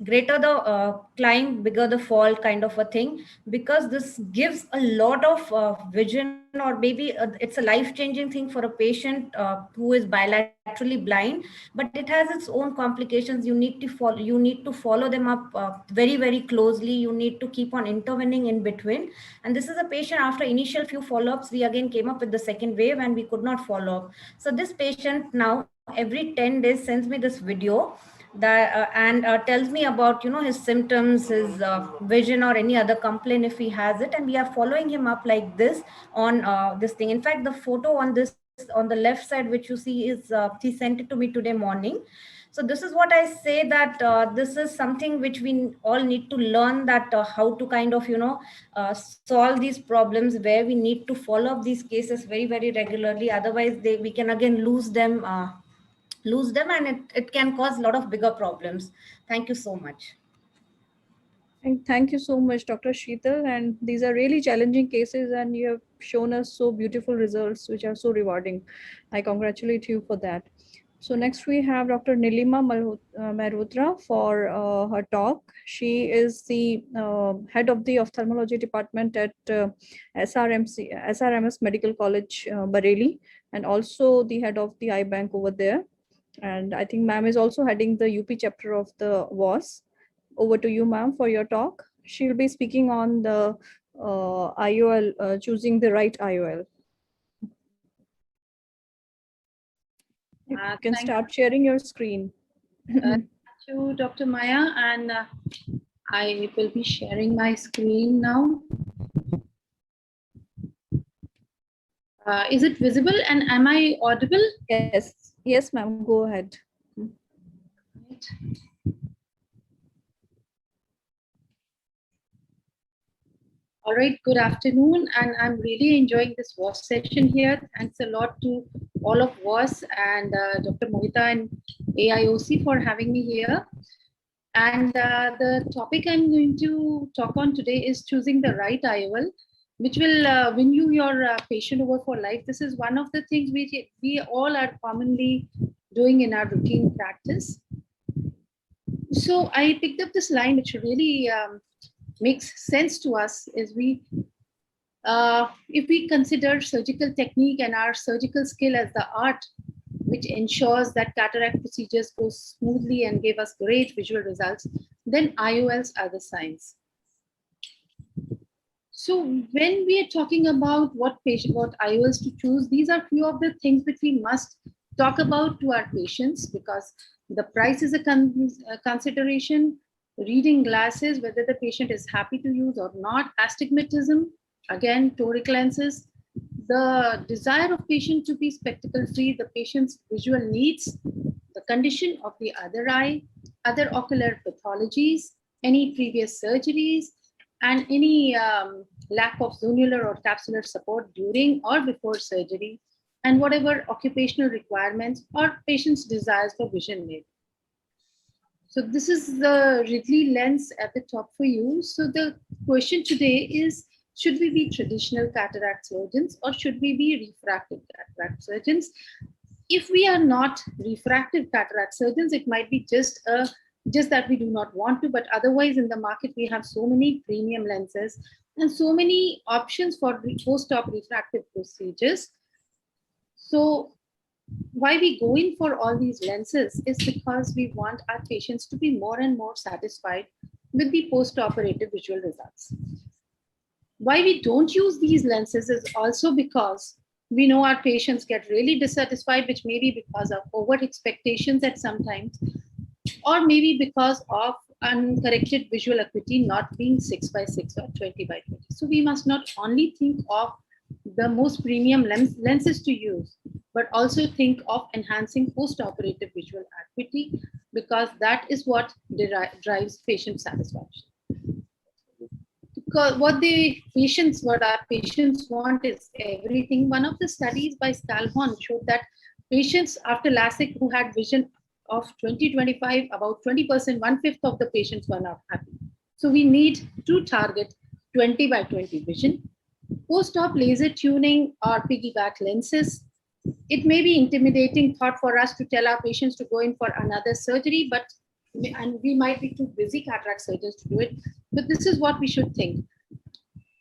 greater the climb, bigger the fall kind of a thing, because this gives a lot of vision, or maybe it's a life-changing thing for a patient who is bilaterally blind, but it has its own complications. You need to follow them up very, very closely. You need to keep on intervening in between. And this is a patient, after initial few follow-ups, we again came up with the second wave and we could not follow up. So this patient now every 10 days sends me this video that and tells me about, you know, his symptoms, his vision, or any other complaint if he has it, and we are following him up like this on this thing. In fact, the photo on this, on the left side, which you see, is he sent it to me today morning. So this is what I say, that this is something which we all need to learn, that how to kind of, you know, solve these problems, where we need to follow up these cases very, very regularly. Otherwise we can again lose them, and it can cause a lot of bigger problems. Thank you so much. And thank you so much, Dr. Sheetal. And these are really challenging cases, and you have shown us so beautiful results, which are so rewarding. I congratulate you for that. So next we have Dr. Nilima Mehrotra for her talk. She is the head of the ophthalmology department at SRMS Medical College, Bareilly, and also the head of the eye bank over there. And I think ma'am is also heading the UP chapter of the WAS. Over to you, ma'am, for your talk. She'll be speaking on the IOL, choosing the right IOL. You can start sharing your screen. Thank you, Dr. Maya, and I will be sharing my screen now. Is it visible, and am I audible? Yes, yes, ma'am, go ahead. Right. All right, good afternoon, and I'm really enjoying this WAS session here. Thanks a lot to all of WAS and Dr. Mohita and AIOC for having me here. And the topic I'm going to talk on today is choosing the right IOL, which will win you your patient over for life. This is one of the things we all are commonly doing in our routine practice. So I picked up this line, which really makes sense to us, is if we consider surgical technique and our surgical skill as the art, which ensures that cataract procedures go smoothly and give us great visual results, then IOLs are the science. So when we are talking about what IOLs to choose, these are few of the things which we must talk about to our patients, because the price is a consideration, reading glasses, whether the patient is happy to use or not, astigmatism, again, toric lenses, the desire of patient to be spectacle free, the patient's visual needs, the condition of the other eye, other ocular pathologies, any previous surgeries, and any lack of zonular or capsular support during or before surgery, and whatever occupational requirements or patient's desires for vision may. So this is the Ridley lens at the top for you. So the question today is, should we be traditional cataract surgeons or should we be refractive cataract surgeons? If we are not refractive cataract surgeons, it might be just that we do not want to, but otherwise in the market, we have so many premium lenses and so many options for post-op refractive procedures. So why we go in for all these lenses is because we want our patients to be more and more satisfied with the post-operative visual results. Why we don't use these lenses is also because we know our patients get really dissatisfied, which may be because of over expectations at some times, or maybe because of uncorrected visual acuity not being 6x6 or 20x20. So we must not only think of the most premium lenses to use, but also think of enhancing post-operative visual acuity, because that is what drives patient satisfaction. Because what our patients want is everything. One of the studies by Scalhorn showed that patients after LASIK who had vision of 20/25, about 20%, 1/5 of the patients were not happy. So we need to target 20x20 vision. Post-op laser tuning or piggyback lenses. It may be intimidating thought for us to tell our patients to go in for another surgery, and we might be too busy cataract surgeons to do it, but this is what we should think.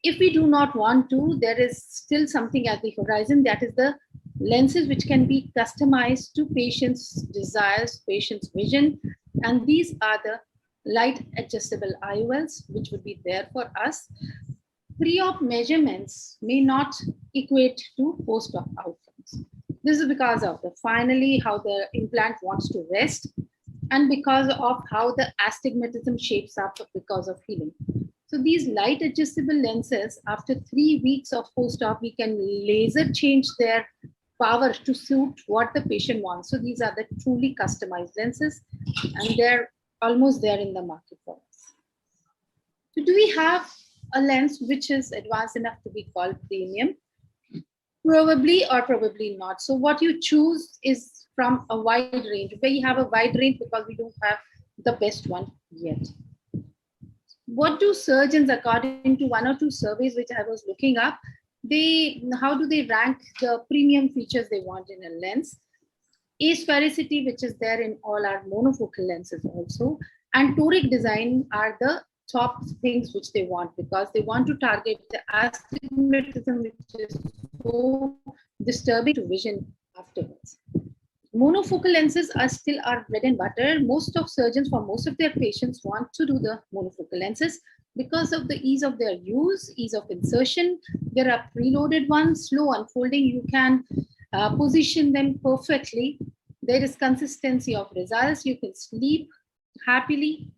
If we do not want to, there is still something at the horizon, that is the lenses which can be customized to patients' desires, patients' vision, and these are the light adjustable IOLs, which would be there for us. Pre-op measurements may not equate to post-op outcomes. This is because of finally how the implant wants to rest, and because of how the astigmatism shapes up because of healing. So these light adjustable lenses, after 3 weeks of post-op, we can laser change their power to suit what the patient wants. So these are the truly customized lenses, and they're almost there in the market for us. So do we have a lens which is advanced enough to be called premium? Probably or probably not. So what you choose is from a wide range. We have a wide range because we don't have the best one yet. What do surgeons, according to 1 or 2 surveys which I was looking up, how do they rank the premium features they want in a lens? Asphericity, which is there in all our monofocal lenses also, and toric design are the top things which they want, because they want to target the astigmatism, which is so disturbing to vision afterwards. Monofocal lenses are still our bread and butter. Most of surgeons, for most of their patients, want to do the monofocal lenses because of the ease of their use, ease of insertion. There are preloaded ones, slow unfolding. You can position them perfectly. There is consistency of results. You can sleep happily.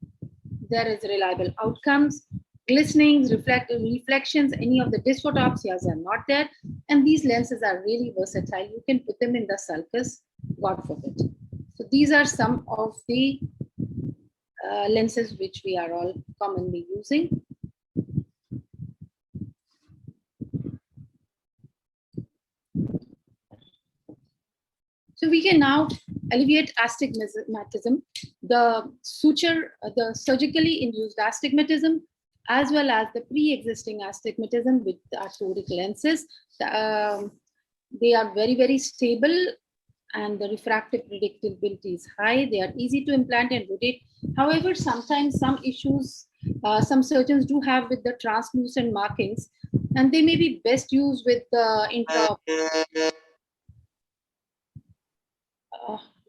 There is reliable outcomes. Glistenings, reflections, any of the dysphotopsias are not there. And these lenses are really versatile. You can put them in the sulcus, God forbid. So these are some of the lenses which we are all commonly using. So we can now alleviate astigmatism, the surgically induced astigmatism, as well as the pre-existing astigmatism with our toric lenses. They are very, very stable, and the refractive predictability is high. They are easy to implant and rotate. However, sometimes some issues some surgeons do have with the translucent markings, and they may be best used with the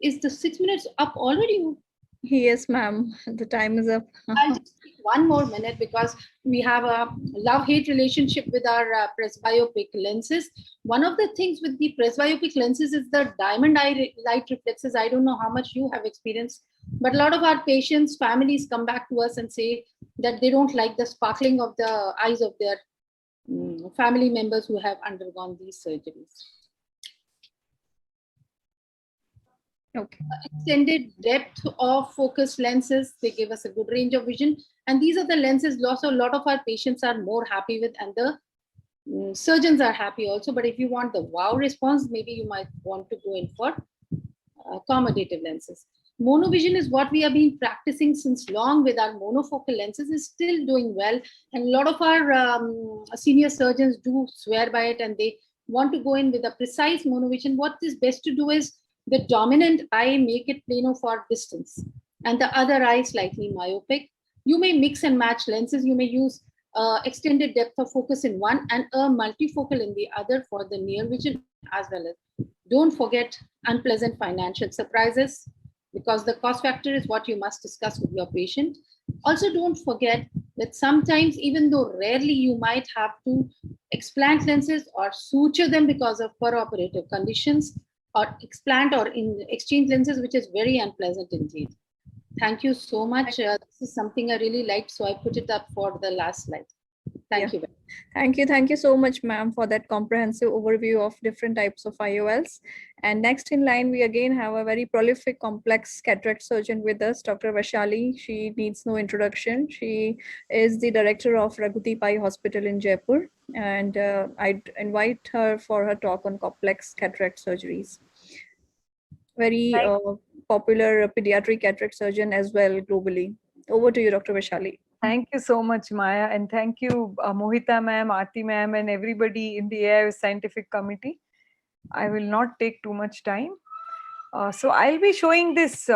is the 6 minutes up already? Yes, ma'am. The time is up. I'll just take 1 more minute because we have a love-hate relationship with our presbyopic lenses. One of the things with the presbyopic lenses is the diamond eye light reflexes. I don't know how much you have experienced, but a lot of our patients, families come back to us and say that they don't like the sparkling of the eyes of their family members who have undergone these surgeries. Okay. Extended depth of focus lenses, they give us a good range of vision. And these are the lenses also a lot of our patients are more happy with, and the surgeons are happy also. But if you want the wow response, maybe you might want to go in for accommodative lenses. Monovision is what we have been practicing since long with our monofocal lenses, is still doing well. And a lot of our senior surgeons do swear by it, and they want to go in with a precise monovision. What is best to do is the dominant eye, make it plano for distance, and the other eye slightly myopic. You may mix and match lenses. You may use extended depth of focus in one and a multifocal in the other for the near vision as well as. Don't forget unpleasant financial surprises, because the cost factor is what you must discuss with your patient. Also, don't forget that sometimes, even though rarely, you might have to explant lenses or suture them because of perioperative conditions, or explant or in exchange lenses, which is very unpleasant indeed. Thank you so much. This is something I really liked, so I put it up for the last slide. Thank you. Thank you so much, ma'am, for that comprehensive overview of different types of IOLs. And next in line, we again have a very prolific, complex cataract surgeon with us, Dr. Vaishali. She needs no introduction. She is the director of Raghuti Pai Hospital in Jaipur. And I'd invite her for her talk on complex cataract surgeries. Very popular pediatric cataract surgeon as well globally. Over to you, Dr. Vaishali. Thank you so much, Maya, and thank you, Mohita ma'am, Aarti ma'am, and everybody in the AIOS Scientific Committee. I will not take too much time. So I'll be showing this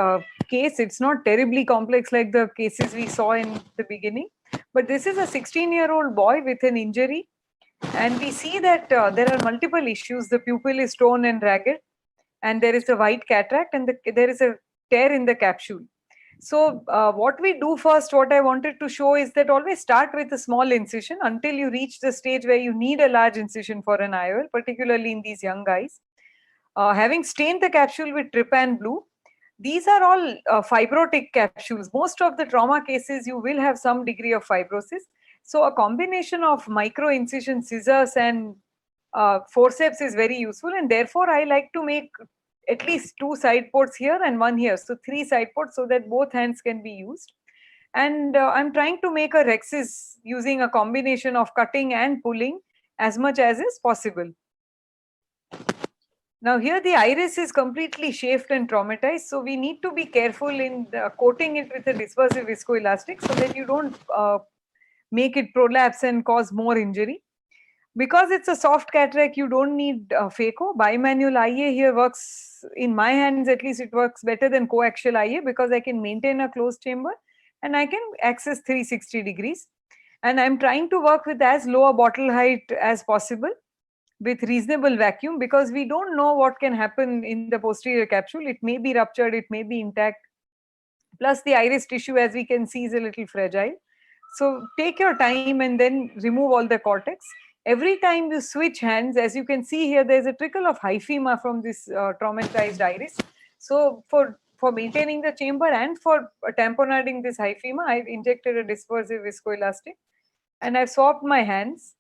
case. It's not terribly complex like the cases we saw in the beginning, but this is a 16-year-old boy with an injury, and we see that there are multiple issues. The pupil is torn and ragged, and there is a white cataract, and there is a tear in the capsule. So what we do first, what I wanted to show is that always start with a small incision until you reach the stage where you need a large incision for an IOL, particularly in these young guys. Having stained the capsule with trypan blue, these are all fibrotic capsules. Most of the trauma cases, you will have some degree of fibrosis. So a combination of micro incision scissors and forceps is very useful, and therefore I like to make at least 2 side ports here and 1 here. So 3 side ports so that both hands can be used. And I'm trying to make a rhexis using a combination of cutting and pulling as much as is possible. Now here the iris is completely chafed and traumatized. So we need to be careful in coating it with a dispersive viscoelastic so that you don't make it prolapse and cause more injury. Because it's a soft cataract, you don't need phaco. Bimanual IA here works, in my hands at least, it works better than coaxial IA because I can maintain a closed chamber and I can access 360 degrees. And I'm trying to work with as low a bottle height as possible with reasonable vacuum, because we don't know what can happen in the posterior capsule. It may be ruptured, it may be intact. Plus the iris tissue, as we can see, is a little fragile. So take your time and then remove all the cortex. Every time you switch hands, as you can see here, there's a trickle of hyphema from this traumatized iris. So for maintaining the chamber and for tamponading this hyphema, I've injected a dispersive viscoelastic and I've swapped my hands.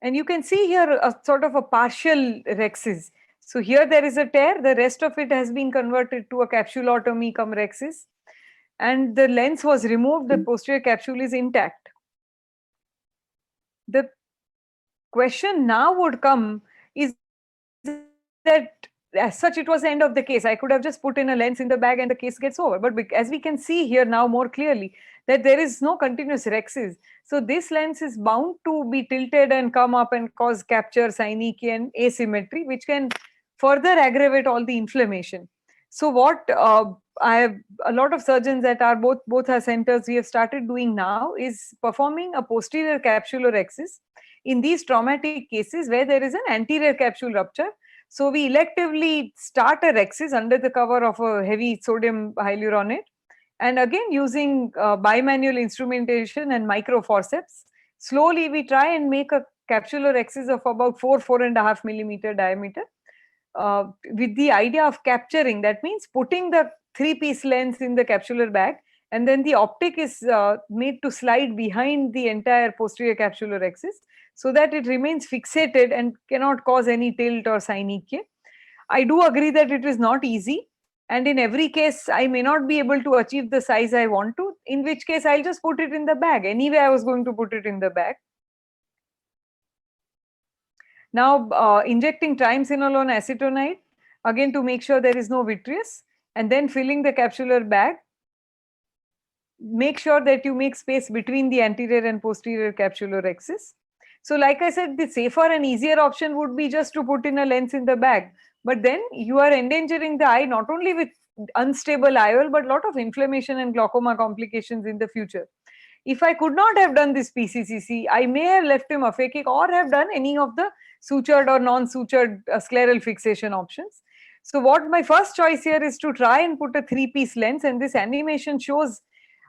And you can see here a sort of a partial rhexis. So here there is a tear, the rest of it has been converted to a capsulotomy cum rhexis. And the lens was removed, the posterior capsule is intact. The question now would come is that as such it was the end of the case. I could have just put in a lens in the bag and the case gets over. But as we can see here now more clearly that there is no continuous rhexis. So this lens is bound to be tilted and come up and cause capture, synecdoche and asymmetry, which can further aggravate all the inflammation. So what I have a lot of surgeons at our both our centers we have started doing now is performing a posterior capsulorhexis in these traumatic cases where there is an anterior capsule rupture. So we electively start a rhexis under the cover of a heavy sodium hyaluronate, and again using bimanual instrumentation and micro forceps, slowly we try and make a capsulorhexis of about 4.5 millimeter diameter. With the idea of capturing, that means putting the 3-piece lens in the capsular bag and then the optic is made to slide behind the entire posterior capsular axis so that it remains fixated and cannot cause any tilt or synechia. I do agree that it is not easy, and in every case I may not be able to achieve the size I want to, in which case I'll just put it in the bag. Anyway, I was going to put it in the bag. Now injecting triamcinolone acetonide, again to make sure there is no vitreous, and then filling the capsular bag. Make sure that you make space between the anterior and posterior capsular axis. So like I said, the safer and easier option would be just to put in a lens in the bag. But then you are endangering the eye not only with unstable IOL, but a lot of inflammation and glaucoma complications in the future. If I could not have done this PCCC, I may have left him aphakic or have done any of the sutured or non-sutured scleral fixation options. So what my first choice here is to try and put a 3-piece lens, and this animation shows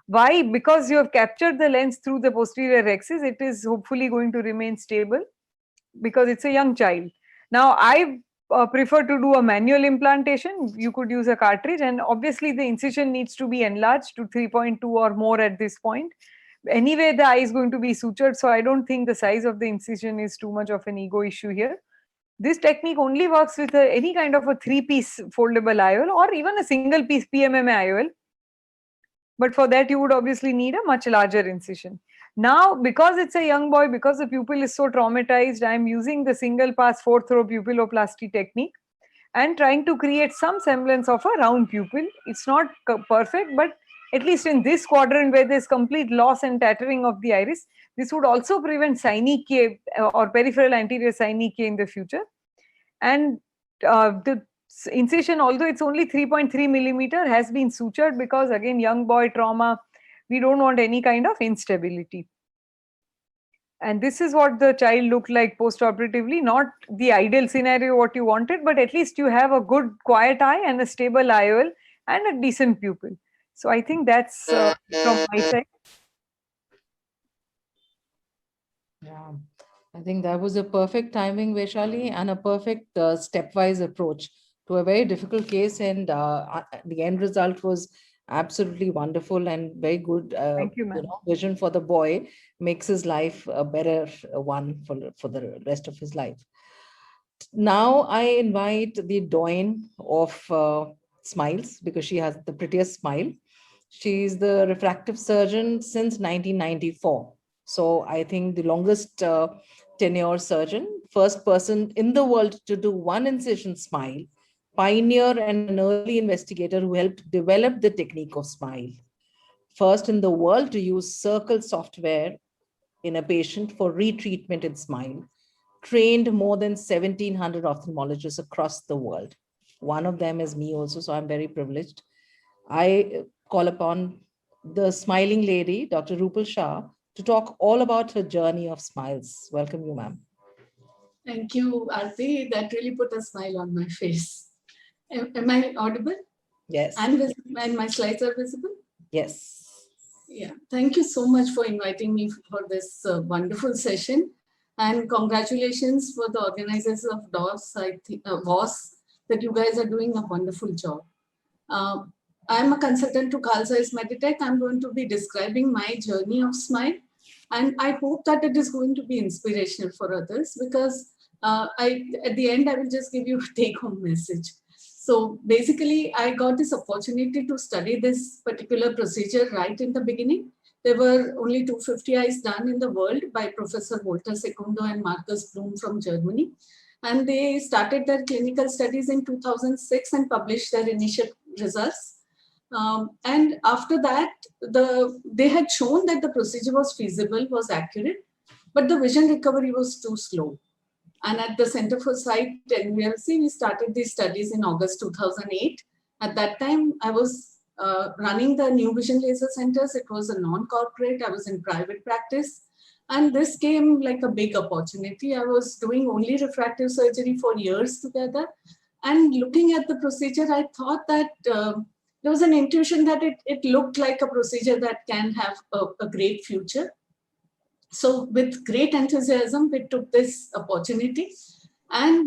why. Because you have captured the lens through the posterior axis, it is hopefully going to remain stable because it's a young child. Now I prefer to do a manual implantation. You could use a cartridge, and obviously the incision needs to be enlarged to 3.2 or more at this point. Anyway, the eye is going to be sutured, so I don't think the size of the incision is too much of an ego issue here. This technique only works with any kind of a 3-piece foldable IOL or even a single piece PMMA IOL. But for that, you would obviously need a much larger incision. Now, because it's a young boy, because the pupil is so traumatized, I'm using the single pass 4th row pupilloplasty technique and trying to create some semblance of a round pupil. It's not perfect, but at least in this quadrant where there's complete loss and tattering of the iris, this would also prevent synechia or peripheral anterior synechia in the future. And the incision, although it's only 3.3 millimeter, has been sutured because again, young boy trauma, we don't want any kind of instability. And this is what the child looked like post-operatively, not the ideal scenario what you wanted, but at least you have a good quiet eye and a stable IOL and a decent pupil. So I think that's from my side. Yeah, I think that was a perfect timing, Vaishali, and a perfect stepwise approach to a very difficult case. And the end result was absolutely wonderful and very good. Thank you, ma'am. Vision for the boy makes his life a better one for the rest of his life. Now I invite the doyen of smiles, because she has the prettiest smile. She's the refractive surgeon since 1994. So I think the longest tenure surgeon, first person in the world to do one incision smile, pioneer and an early investigator who helped develop the technique of smile. First in the world to use Circle software in a patient for retreatment in smile. Trained more than 1,700 ophthalmologists across the world. One of them is me also, so I'm very privileged. I call upon the smiling lady, Dr. Rupal Shah, to talk all about her journey of smiles. Welcome you, ma'am. Thank you, Aarti. That really put a smile on my face. Am I audible? Yes. And my slides are visible? Yes. Yeah. Thank you so much for inviting me for this wonderful session. And congratulations for the organizers of DOS, WOS, that you guys are doing a wonderful job. I'm a consultant to Carl Zeiss Meditech. I'm going to be describing my journey of smile. And I hope that it is going to be inspirational for others, because at the end, I will just give you a take-home message. So basically, I got this opportunity to study this particular procedure right in the beginning. There were only 250 eyes done in the world by Professor Walter Secundo and Marcus Blum from Germany. And they started their clinical studies in 2006 and published their initial results. And after that, they had shown that the procedure was feasible, was accurate, but the vision recovery was too slow. And at the Center for Sight and UMC, we started these studies in August 2008. At that time, I was running the New Vision Laser Centers. It was a non-corporate. I was in private practice. And this came like a big opportunity. I was doing only refractive surgery for years together. And looking at the procedure, I thought that there was an intuition that it looked like a procedure that can have a great future. So with great enthusiasm, we took this opportunity. And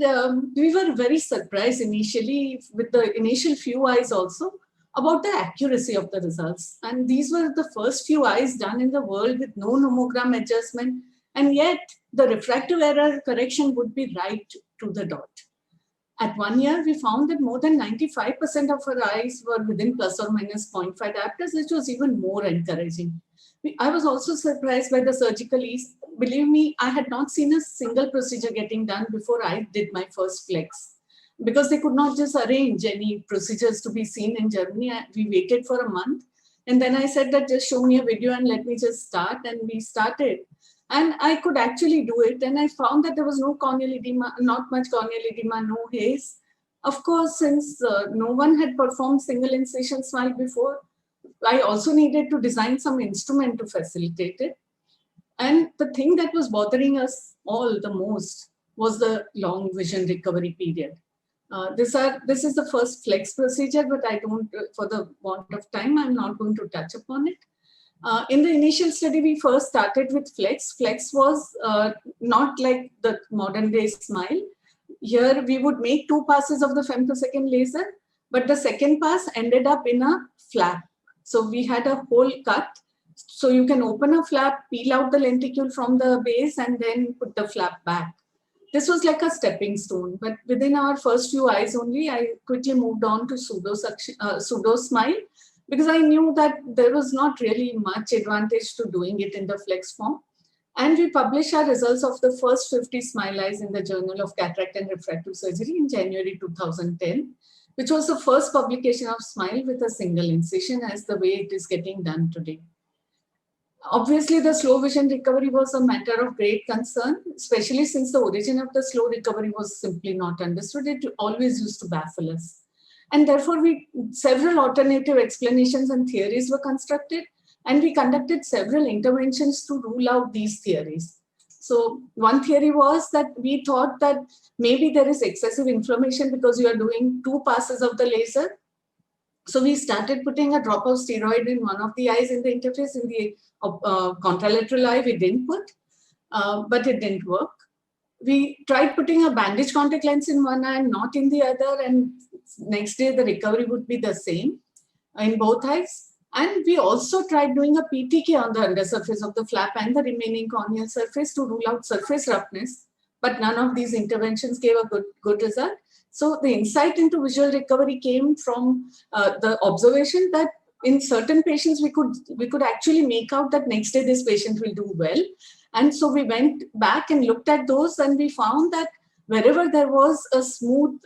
we were very surprised initially with the initial few eyes also. about the accuracy of the results. And these were the first few eyes done in the world with no nomogram adjustment. And yet the refractive error correction would be right to the dot. At 1 year, we found that more than 95% of our eyes were within plus or minus 0.5 diopters, which was even more encouraging. I was also surprised by the surgical ease. Believe me, I had not seen a single procedure getting done before I did my first flex, because they could not just arrange any procedures to be seen in Germany. We waited for a month. And then I said that just show me a video and let me just start. And we started. And I could actually do it. And I found that there was no corneal edema, not much corneal edema, no haze. Of course, since no one had performed single incision smile before, I also needed to design some instrument to facilitate it. And the thing that was bothering us all the most was the long vision recovery period. This is the first flex procedure, but I don't, for the want of time, I'm not going to touch upon it. In the initial study, we first started with flex. Flex was not like the modern day smile. Here we would make 2 passes of the femtosecond laser, but the second pass ended up in a flap. So we had a whole cut. So you can open a flap, peel out the lenticle from the base, and then put the flap back. This was like a stepping stone, but within our first few eyes only, I quickly moved on to pseudo smile, because I knew that there was not really much advantage to doing it in the flex form. And we published our results of the first 50 smile eyes in the Journal of Cataract and Refractive Surgery in January 2010, which was the first publication of smile with a single incision as the way it is getting done today. Obviously, the slow vision recovery was a matter of great concern, especially since the origin of the slow recovery was simply not understood. It always used to baffle us. And therefore, several alternative explanations and theories were constructed, and we conducted several interventions to rule out these theories. So one theory was that we thought that maybe there is excessive inflammation because you are doing 2 passes of the laser. So we started putting a drop of steroid in one of the eyes in the interface. In the contralateral eye, we didn't put, but it didn't work. We tried putting a bandage contact lens in one eye and not in the other, and next day the recovery would be the same in both eyes. And we also tried doing a PTK on the undersurface of the flap and the remaining corneal surface to rule out surface roughness, but none of these interventions gave a good result. So the insight into visual recovery came from the observation that in certain patients, we could actually make out that next day this patient will do well. And so we went back and looked at those, and we found that wherever there was a smooth,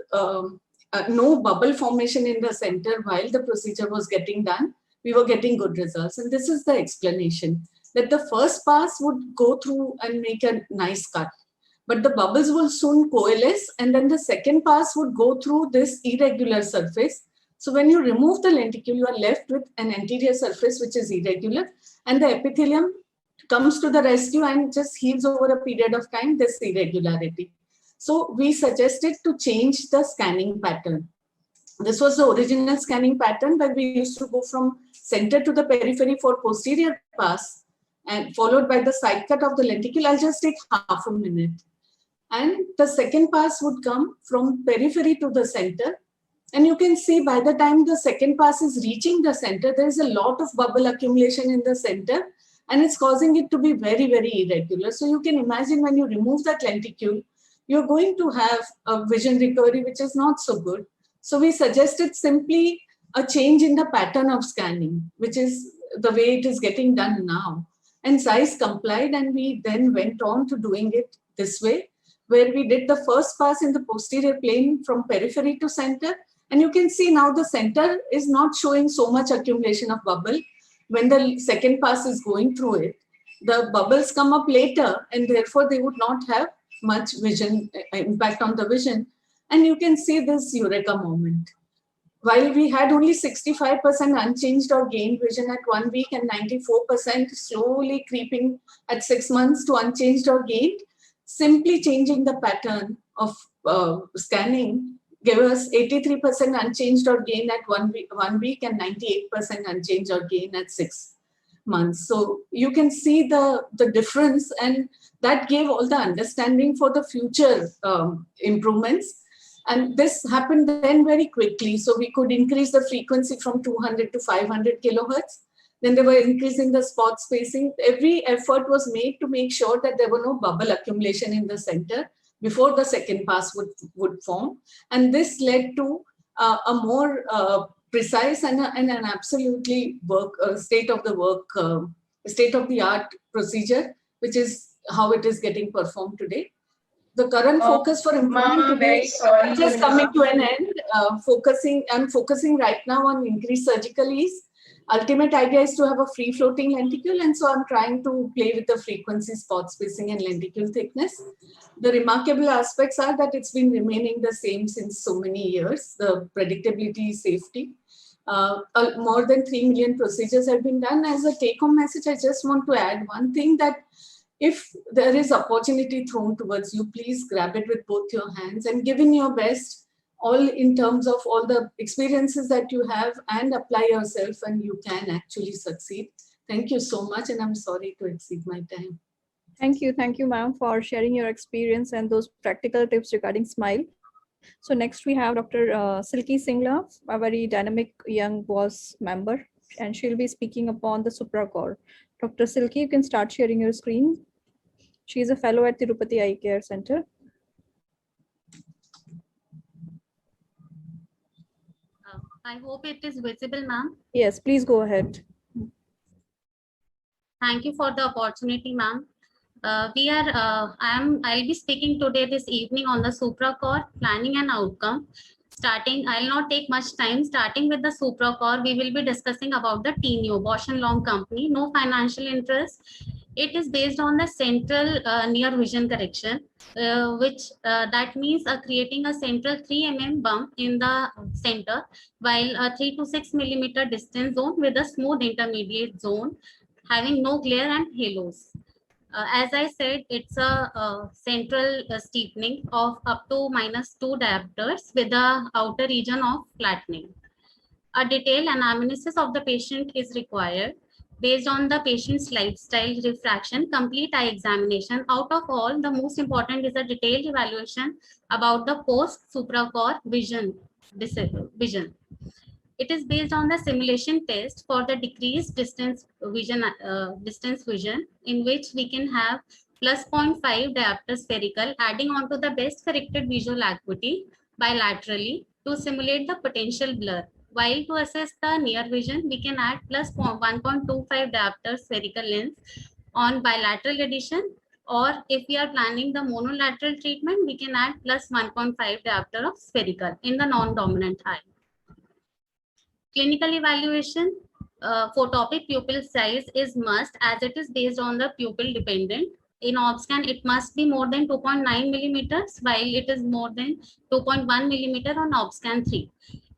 no bubble formation in the center while the procedure was getting done, we were getting good results. And this is the explanation, that the first pass would go through and make a nice cut, but the bubbles will soon coalesce, and then the second pass would go through this irregular surface. So when you remove the lenticle, you are left with an anterior surface which is irregular, and the epithelium comes to the rescue and just heals over a period of time this irregularity. So we suggested to change the scanning pattern. This was the original scanning pattern, where we used to go from center to the periphery for posterior pass and followed by the side cut of the lenticle. I'll just take half a minute. And the second pass would come from periphery to the center. And you can see by the time the second pass is reaching the center, there is a lot of bubble accumulation in the center, and it's causing it to be very, very irregular. So you can imagine when you remove that lenticle, you're going to have a vision recovery which is not so good. So we suggested simply a change in the pattern of scanning, which is the way it is getting done now. And Zeiss complied, and we then went on to doing it this way, where we did the first pass in the posterior plane from periphery to center. And you can see now the center is not showing so much accumulation of bubble. When the second pass is going through it, the bubbles come up later, and therefore they would not have much vision impact on the vision. And you can see this eureka moment. While we had only 65% unchanged or gained vision at 1 week and 94% slowly creeping at 6 months to unchanged or gained, simply changing the pattern of scanning gave us 83% unchanged or gain at 1 week and 98% unchanged or gain at 6 months. So you can see the difference, and that gave all the understanding for the future improvements. And this happened then very quickly. So we could increase the frequency from 200 to 500 kilohertz. Then they were increasing the spot spacing. Every effort was made to make sure that there were no bubble accumulation in the center before the second pass would form. And this led to a more precise and an absolutely state-of-the-art procedure, which is how it is getting performed today. The current focus for improvement today is just coming to an end. I'm focusing right now on increased surgical ease. Ultimate idea is to have a free floating lenticule, and so I'm trying to play with the frequency, spot spacing, and lenticule thickness. The remarkable aspects are that it's been remaining the same since so many years. The predictability, safety. More than 3 million procedures have been done. As a take-home message, I just want to add one thing, that if there is opportunity thrown towards you, please grab it with both your hands and give in your best, all in terms of all the experiences that you have, and apply yourself, and you can actually succeed. Thank you so much, and I'm sorry to exceed my time. Thank you, ma'am, for sharing your experience and those practical tips regarding SMILE. So next we have Dr. Silky Singla, a very dynamic young WAS member, and she'll be speaking upon the SupraCore. Dr. Silky, you can start sharing your screen. She is a fellow at Tirupati Eye Care Center. I hope it is visible, ma'am. Yes, please go ahead. Thank you for the opportunity, ma'am. I'll be speaking today this evening on the SupraCore planning and outcome. I'll not take much time. Starting with the SupraCore, we will be discussing about the TNEO, Bausch & Lomb company, no financial interest. It is based on the central near vision correction, that means creating a central 3 mm bump in the center, while a 3 to 6 millimeter distance zone with a smooth intermediate zone, having no glare and halos. As I said, it's a central steepening of up to -2 diopters with the outer region of flattening. A detailed anamnesis of the patient is required. Based on the patient's lifestyle, refraction, complete eye examination. Out of all, the most important is a detailed evaluation about the post-SupraCore vision. It is based on the simulation test for the decreased distance vision, in which we can have +0.5 diopter spherical, adding on to the best corrected visual acuity bilaterally to simulate the potential blur. While to assess the near vision, we can add +1.25 diopter spherical lens on bilateral addition, or if we are planning the monolateral treatment, we can add +1.5 diopter of spherical in the non-dominant eye. Clinical evaluation, photopic pupil size is must, as it is based on the pupil dependent. In OBSCAN, it must be more than 2.9 millimeters, while it is more than 2.1 millimeter on OBSCAN 3.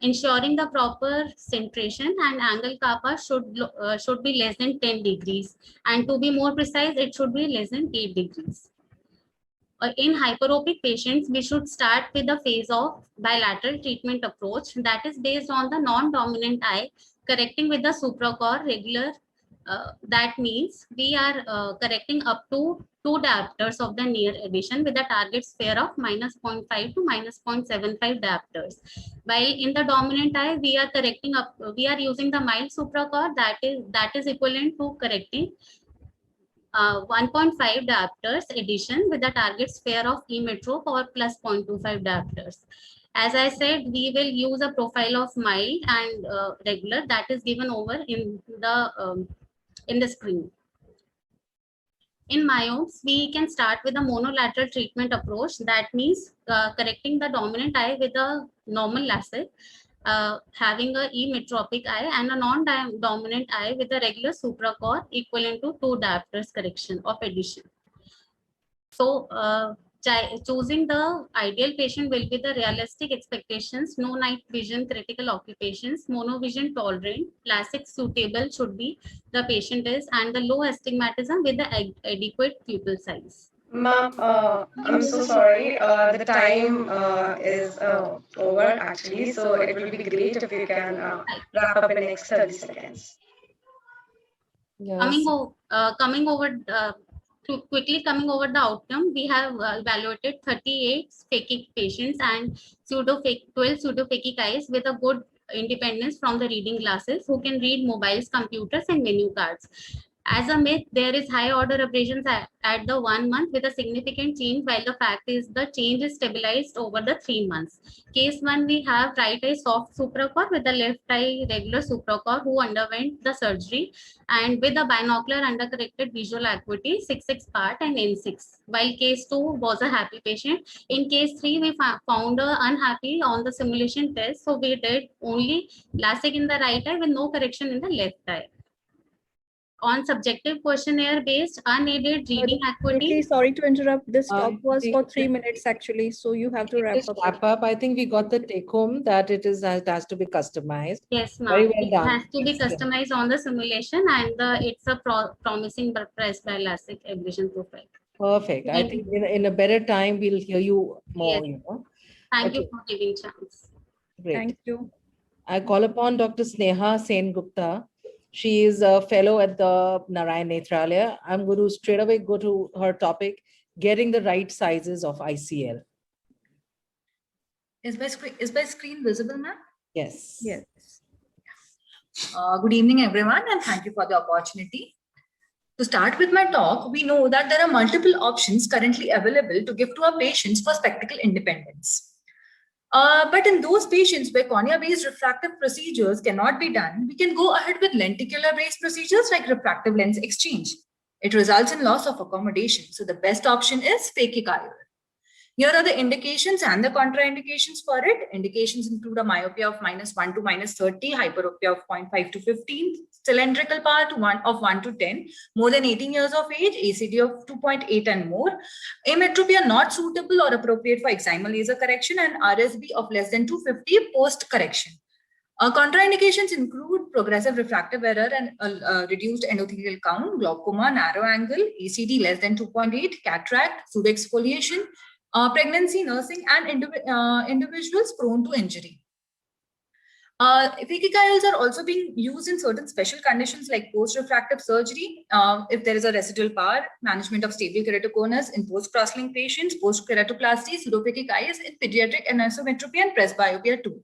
Ensuring the proper centration and angle kappa should be less than 10 degrees. And to be more precise, it should be less than 8 degrees. In hyperopic patients, we should start with the phase of bilateral treatment approach that is based on the non-dominant eye, correcting with the SupraCore regular. That means we are correcting up to 2 diopters of the near addition with a target sphere of -0.5 to -0.75 diopters. While in the dominant eye, we are using the mild SupraCore that is equivalent to correcting 1.5 diopters addition with a target sphere of E-metrope or +0.25 diopters. As I said, we will use a profile of mild and regular that is given over in the screen. In myopes, we can start with a monolateral treatment approach. That means correcting the dominant eye with a normal LASIK, having a E-metropic eye and a non-dominant eye with a regular SupraCore equivalent to 2 diopters correction of addition. So choosing the ideal patient will be the realistic expectations, no night vision, critical occupations, monovision tolerant, LASIK suitable should be the patient is, and the low astigmatism with the adequate pupil size. Ma'am, I'm so sorry. The time is over actually, so it will be great if you can wrap up in the next 30 seconds. Yes. Coming over quickly coming over the outcome, we have evaluated 38 phakic patients and 12 pseudophakic eyes with a good independence from the reading glasses who can read mobiles, computers, and menu cards. As a myth, there is high order aberrations at the 1 month with a significant change, while the fact is the change is stabilized over the 3 months. Case 1, we have right eye soft supracore with the left eye regular supracore who underwent the surgery and with a binocular undercorrected visual acuity 6/6 part and N6. While case 2 was a happy patient. In case 3, we found her unhappy on the simulation test. So we did only LASIK in the right eye with no correction in the left eye. On subjective questionnaire based unaided reading acuity. Sorry to interrupt. This talk was for 3 minutes actually, so you have to wrap Just up. wrap up. I think we got the take home that it has to be customized. Yes, Very ma'am. well It done. has to be customized on the simulation, and it's a promising press by LASIK ablation profile. Perfect. I think in a better time we'll hear you more. Yes. You know. Thank you Okay. for giving chance. Great. Thank you. I call upon Dr. Sneha Sen Gupta. She is a fellow at the Narayan Nethralaya. I'm going to straight away go to her topic, getting the right sizes of ICL. Is my screen visible, ma'am? Yes. Yes. Good evening, everyone, and thank you for the opportunity. To start with my talk, we know that there are multiple options currently available to give to our patients for spectacle independence. But in those patients where cornea-based refractive procedures cannot be done, we can go ahead with lenticular-based procedures like refractive lens exchange. It results in loss of accommodation. So the best option is phakic IOL. Here are the indications and the contraindications for it. Indications include a myopia of -1 to -30, hyperopia of 0.5 to 15, cylindrical power of 1 to 10, more than 18 years of age, ACD of 2.8 and more, ametropia not suitable or appropriate for excimer laser correction, and RSB of less than 250 post-correction. Contraindications include progressive refractive error and reduced endothelial count, glaucoma, narrow angle, ACD less than 2.8, cataract, pseudoexfoliation, pregnancy, nursing, and individuals prone to injury. Phakic IOLs are also being used in certain special conditions like post-refractive surgery, if there is a residual power, management of stable keratoconus in post-crosslink patients, post-keratoplasty, pseudophakic eyes in pediatric anisometropy and presbyopia too.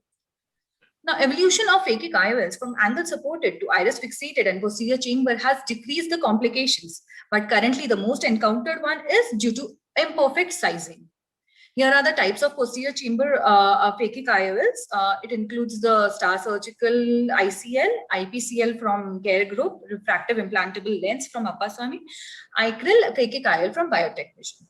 Now, evolution of phakic IOLs from angle supported to iris fixated and posterior chamber has decreased the complications, but currently the most encountered one is due to imperfect sizing. Here are the types of posterior chamber phakic IOLs. It includes the Star Surgical ICL, IPCL from Care Group, refractive implantable lens from Appasamy, ICRIL phakic IOL from Biotech Vision.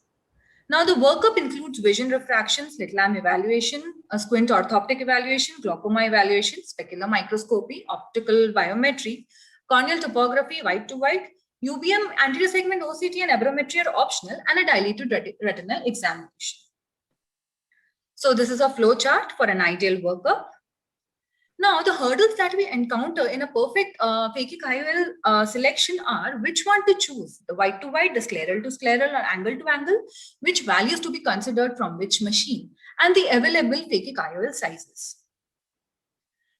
Now the workup includes vision refraction, slit lamp evaluation, a squint orthoptic evaluation, glaucoma evaluation, specular microscopy, optical biometry, corneal topography, white to white, UBM, anterior segment OCT and aberrometry are optional, and a dilated retinal examination. So this is a flow chart for an ideal workup. Now, the hurdles that we encounter in a perfect phakic IOL selection are which one to choose, the white to white, the scleral to scleral, or angle to angle, which values to be considered from which machine, and the available phakic IOL sizes.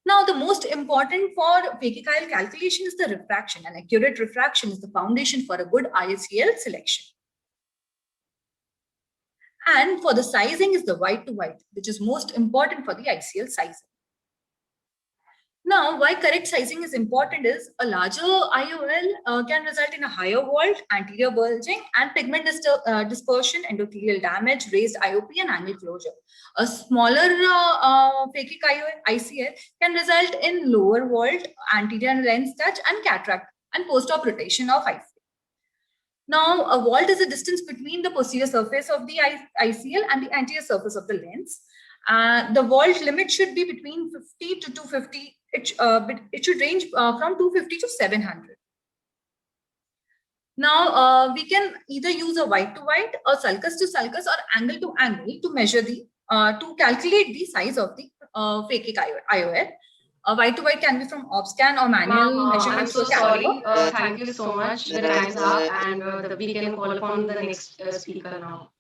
Now, the most important for phakic IOL calculation is the refraction, and accurate refraction is the foundation for a good ICL selection. And for the sizing is the white to white, which is most important for the ICL sizing. Now, why correct sizing is important is a larger IOL can result in a higher vault, anterior bulging, and pigment dispersion, endothelial damage, raised IOP, and angle closure. A smaller phakic ICL can result in lower vault, anterior lens touch, and cataract, and post-op rotation of ICL. Now, a vault is a distance between the posterior surface of the ICL and the anterior surface of the lens. The vault limit should be between 50 to 250. It should range from 250 to 700. Now, we can either use a white to white, or sulcus to sulcus, or angle to angle to measure the, to calculate the size of the phakic IOL. White to white can be from OBSCAN or manual measurement. I'm so sorry. Thank you so much. The time's up, and we can call upon the next speaker now.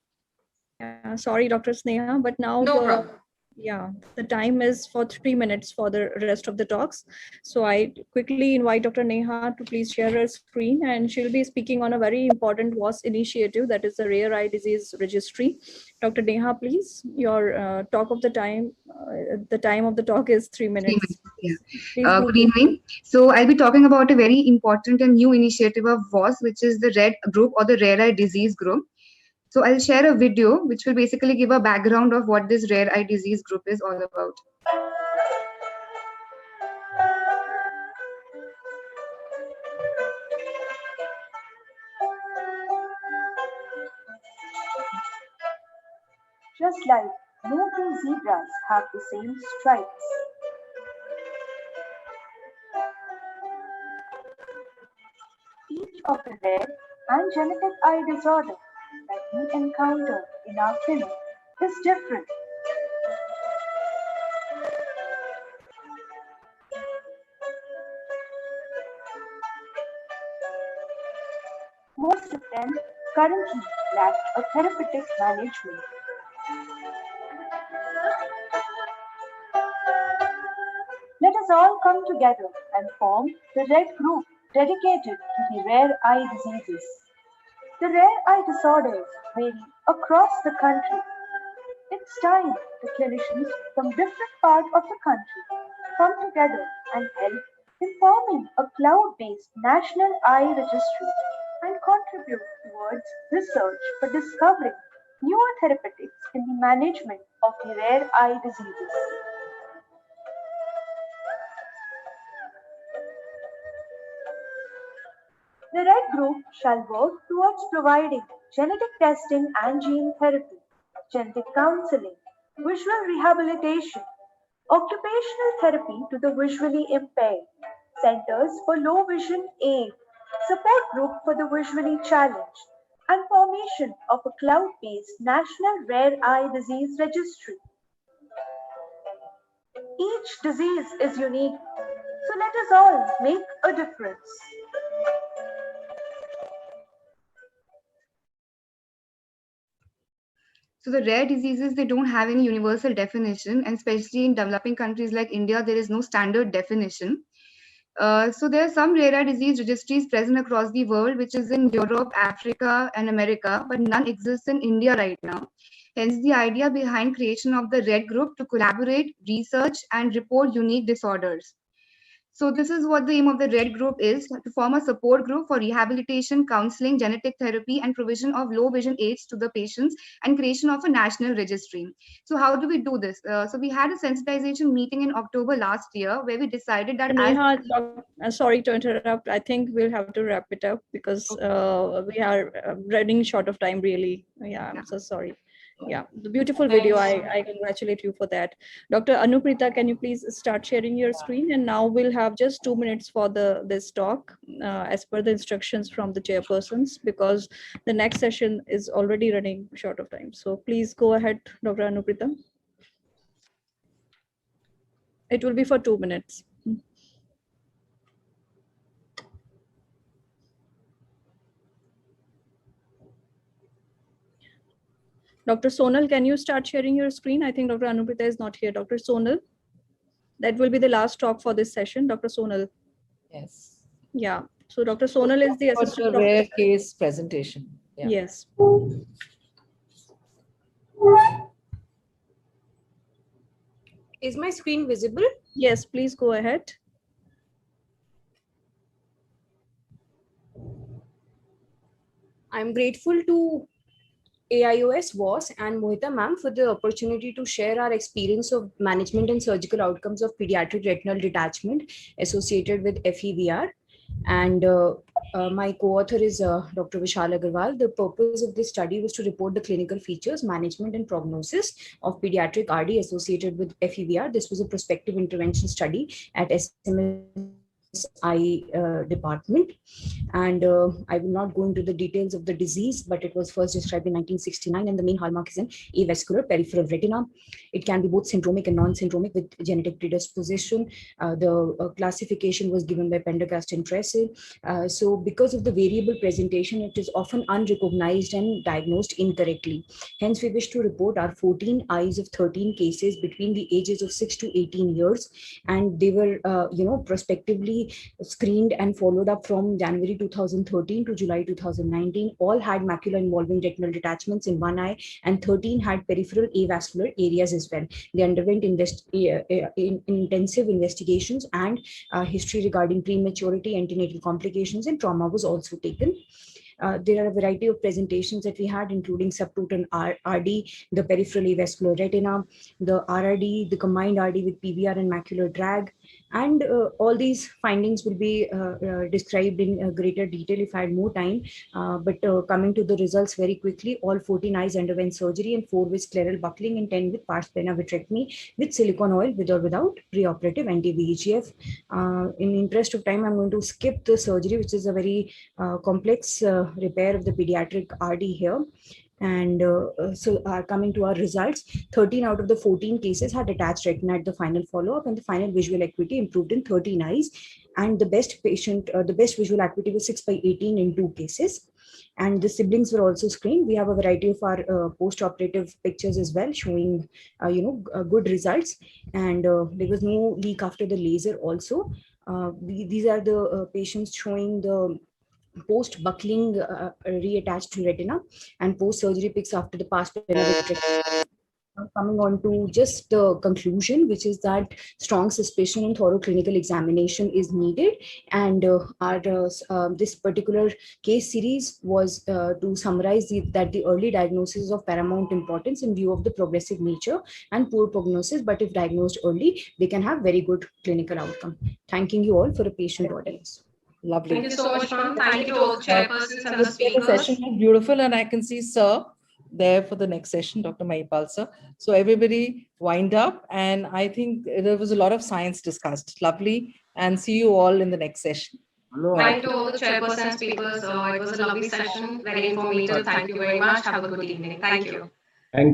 Sorry, Dr. Sneha, but now no problem. Yeah, the time is for 3 minutes for the rest of the talks. So I quickly invite Dr. Neha to please share her screen, and she'll be speaking on a very important WAS initiative, that is the Rare Eye Disease Registry. Dr. Neha, please, your talk of the time of the talk is 3 minutes. Yeah. Please Good evening. So I'll be talking about a very important and new initiative of WAS, which is the RED group or the Rare Eye Disease Group. So I'll share a video which will basically give a background of what this Rare Eye Disease Group is all about. Just like no two zebras have the same stripes. Each of the rare and genetic eye disorder that we encounter in our clinic is different. Most of them currently lack a therapeutic management. Let us all come together and form the RED group dedicated to the rare eye diseases. The rare eye disorders vary across the country. It's time the clinicians from different parts of the country come together and help in forming a cloud-based national eye registry and contribute towards research for discovering newer therapeutics in the management of the rare eye diseases. The RED group shall work towards providing genetic testing and gene therapy, genetic counseling, visual rehabilitation, occupational therapy to the visually impaired, centers for low vision aid, support group for the visually challenged, and formation of a cloud-based national rare eye disease registry. Each disease is unique, so let us all make a difference. So the rare diseases, they don't have any universal definition, and especially in developing countries like India, there is no standard definition. So there are some rare eye disease registries present across the world, which is in Europe, Africa, and America, but none exists in India right now. Hence the idea behind creation of the RED group to collaborate, research, and report unique disorders. So this is what the aim of the RED group is, to form a support group for rehabilitation, counseling, genetic therapy, and provision of low vision aids to the patients, and creation of a national registry. So how do we do this? So we had a sensitization meeting in October last year where we decided that Neha, sorry to interrupt. I think we'll have to wrap it up because we are running short of time, really. Yeah, I'm so sorry. Yeah, the beautiful video. I congratulate you for that. Dr. Anuprita, can you please start sharing your screen? And now we'll have just 2 minutes for this talk as per the instructions from the chairpersons, because the next session is already running short of time. So please go ahead, Dr. Anuprita. It will be for 2 minutes. Dr. Sonal, can you start sharing your screen? I think Dr. Anuprita is not here. Dr. Sonal, that will be the last talk for this session. Dr. Sonal. Yes. Yeah. So Dr. Sonal is the assistant. For a rare case presentation. Yeah. Yes. Is my screen visible? Yes, please go ahead. I'm grateful to AIOS, WAS, and Mohita ma'am for the opportunity to share our experience of management and surgical outcomes of pediatric retinal detachment associated with FEVR. And my co-author is Dr. Vishal Agarwal. The purpose of this study was to report the clinical features, management, and prognosis of pediatric RD associated with FEVR. This was a prospective intervention study at SMS eye department. And I will not go into the details of the disease, but it was first described in 1969, and the main hallmark is an avascular peripheral retina. It can be both syndromic and non-syndromic with genetic predisposition. The classification was given by Pendergast and Tressel. So because of the variable presentation, it is often unrecognized and diagnosed incorrectly. Hence, we wish to report our 14 eyes of 13 cases between the ages of 6 to 18 years. And they were, prospectively screened and followed up from January 2013 to July 2019. All had macula involving retinal detachments in one eye, and 13 had peripheral avascular areas as well. They underwent intensive investigations, and history regarding prematurity, antenatal complications, and trauma was also taken. There are a variety of presentations that we had, including subtotal RD, the peripheral avascular retina, the RRD, the combined RD with PVR and macular drag. And all these findings will be described in greater detail if I had more time. But coming to the results very quickly, all 14 eyes underwent surgery, and 4 with scleral buckling and 10 with pars plana vitrectomy with silicone oil with or without preoperative anti-VEGF. In interest of time, I'm going to skip the surgery, which is a very complex repair of the pediatric RD here. And so coming to our results, 13 out of the 14 cases had attached retina at the final follow-up, and the final visual acuity improved in 13 eyes. And the best visual acuity was 6/18 in 2 cases. And the siblings were also screened. We have a variety of our post-operative pictures as well, showing good results. And there was no leak after the laser also. These are the patients showing the post-buckling reattached to retina, and post-surgery pics after the pars plana vitrectomy. Coming on to just the conclusion, which is that strong suspicion and thorough clinical examination is needed. And this particular case series was to summarize that the early diagnosis is of paramount importance in view of the progressive nature and poor prognosis, but if diagnosed early, they can have very good clinical outcome. Thanking you all for a patient audience. Lovely. Thank you so much, ma'am. Thank you to all the chairpersons and the The speakers. session was beautiful, and I can see Sir there for the next session, Dr. Mahipal sir. So everybody wind up, and I think there was a lot of science discussed. Lovely, and see you all in the next session. Thank you to all the chairpersons and speakers. It was a lovely session, very informative. Thank you very much. Have a good evening. Thank you. Thank you.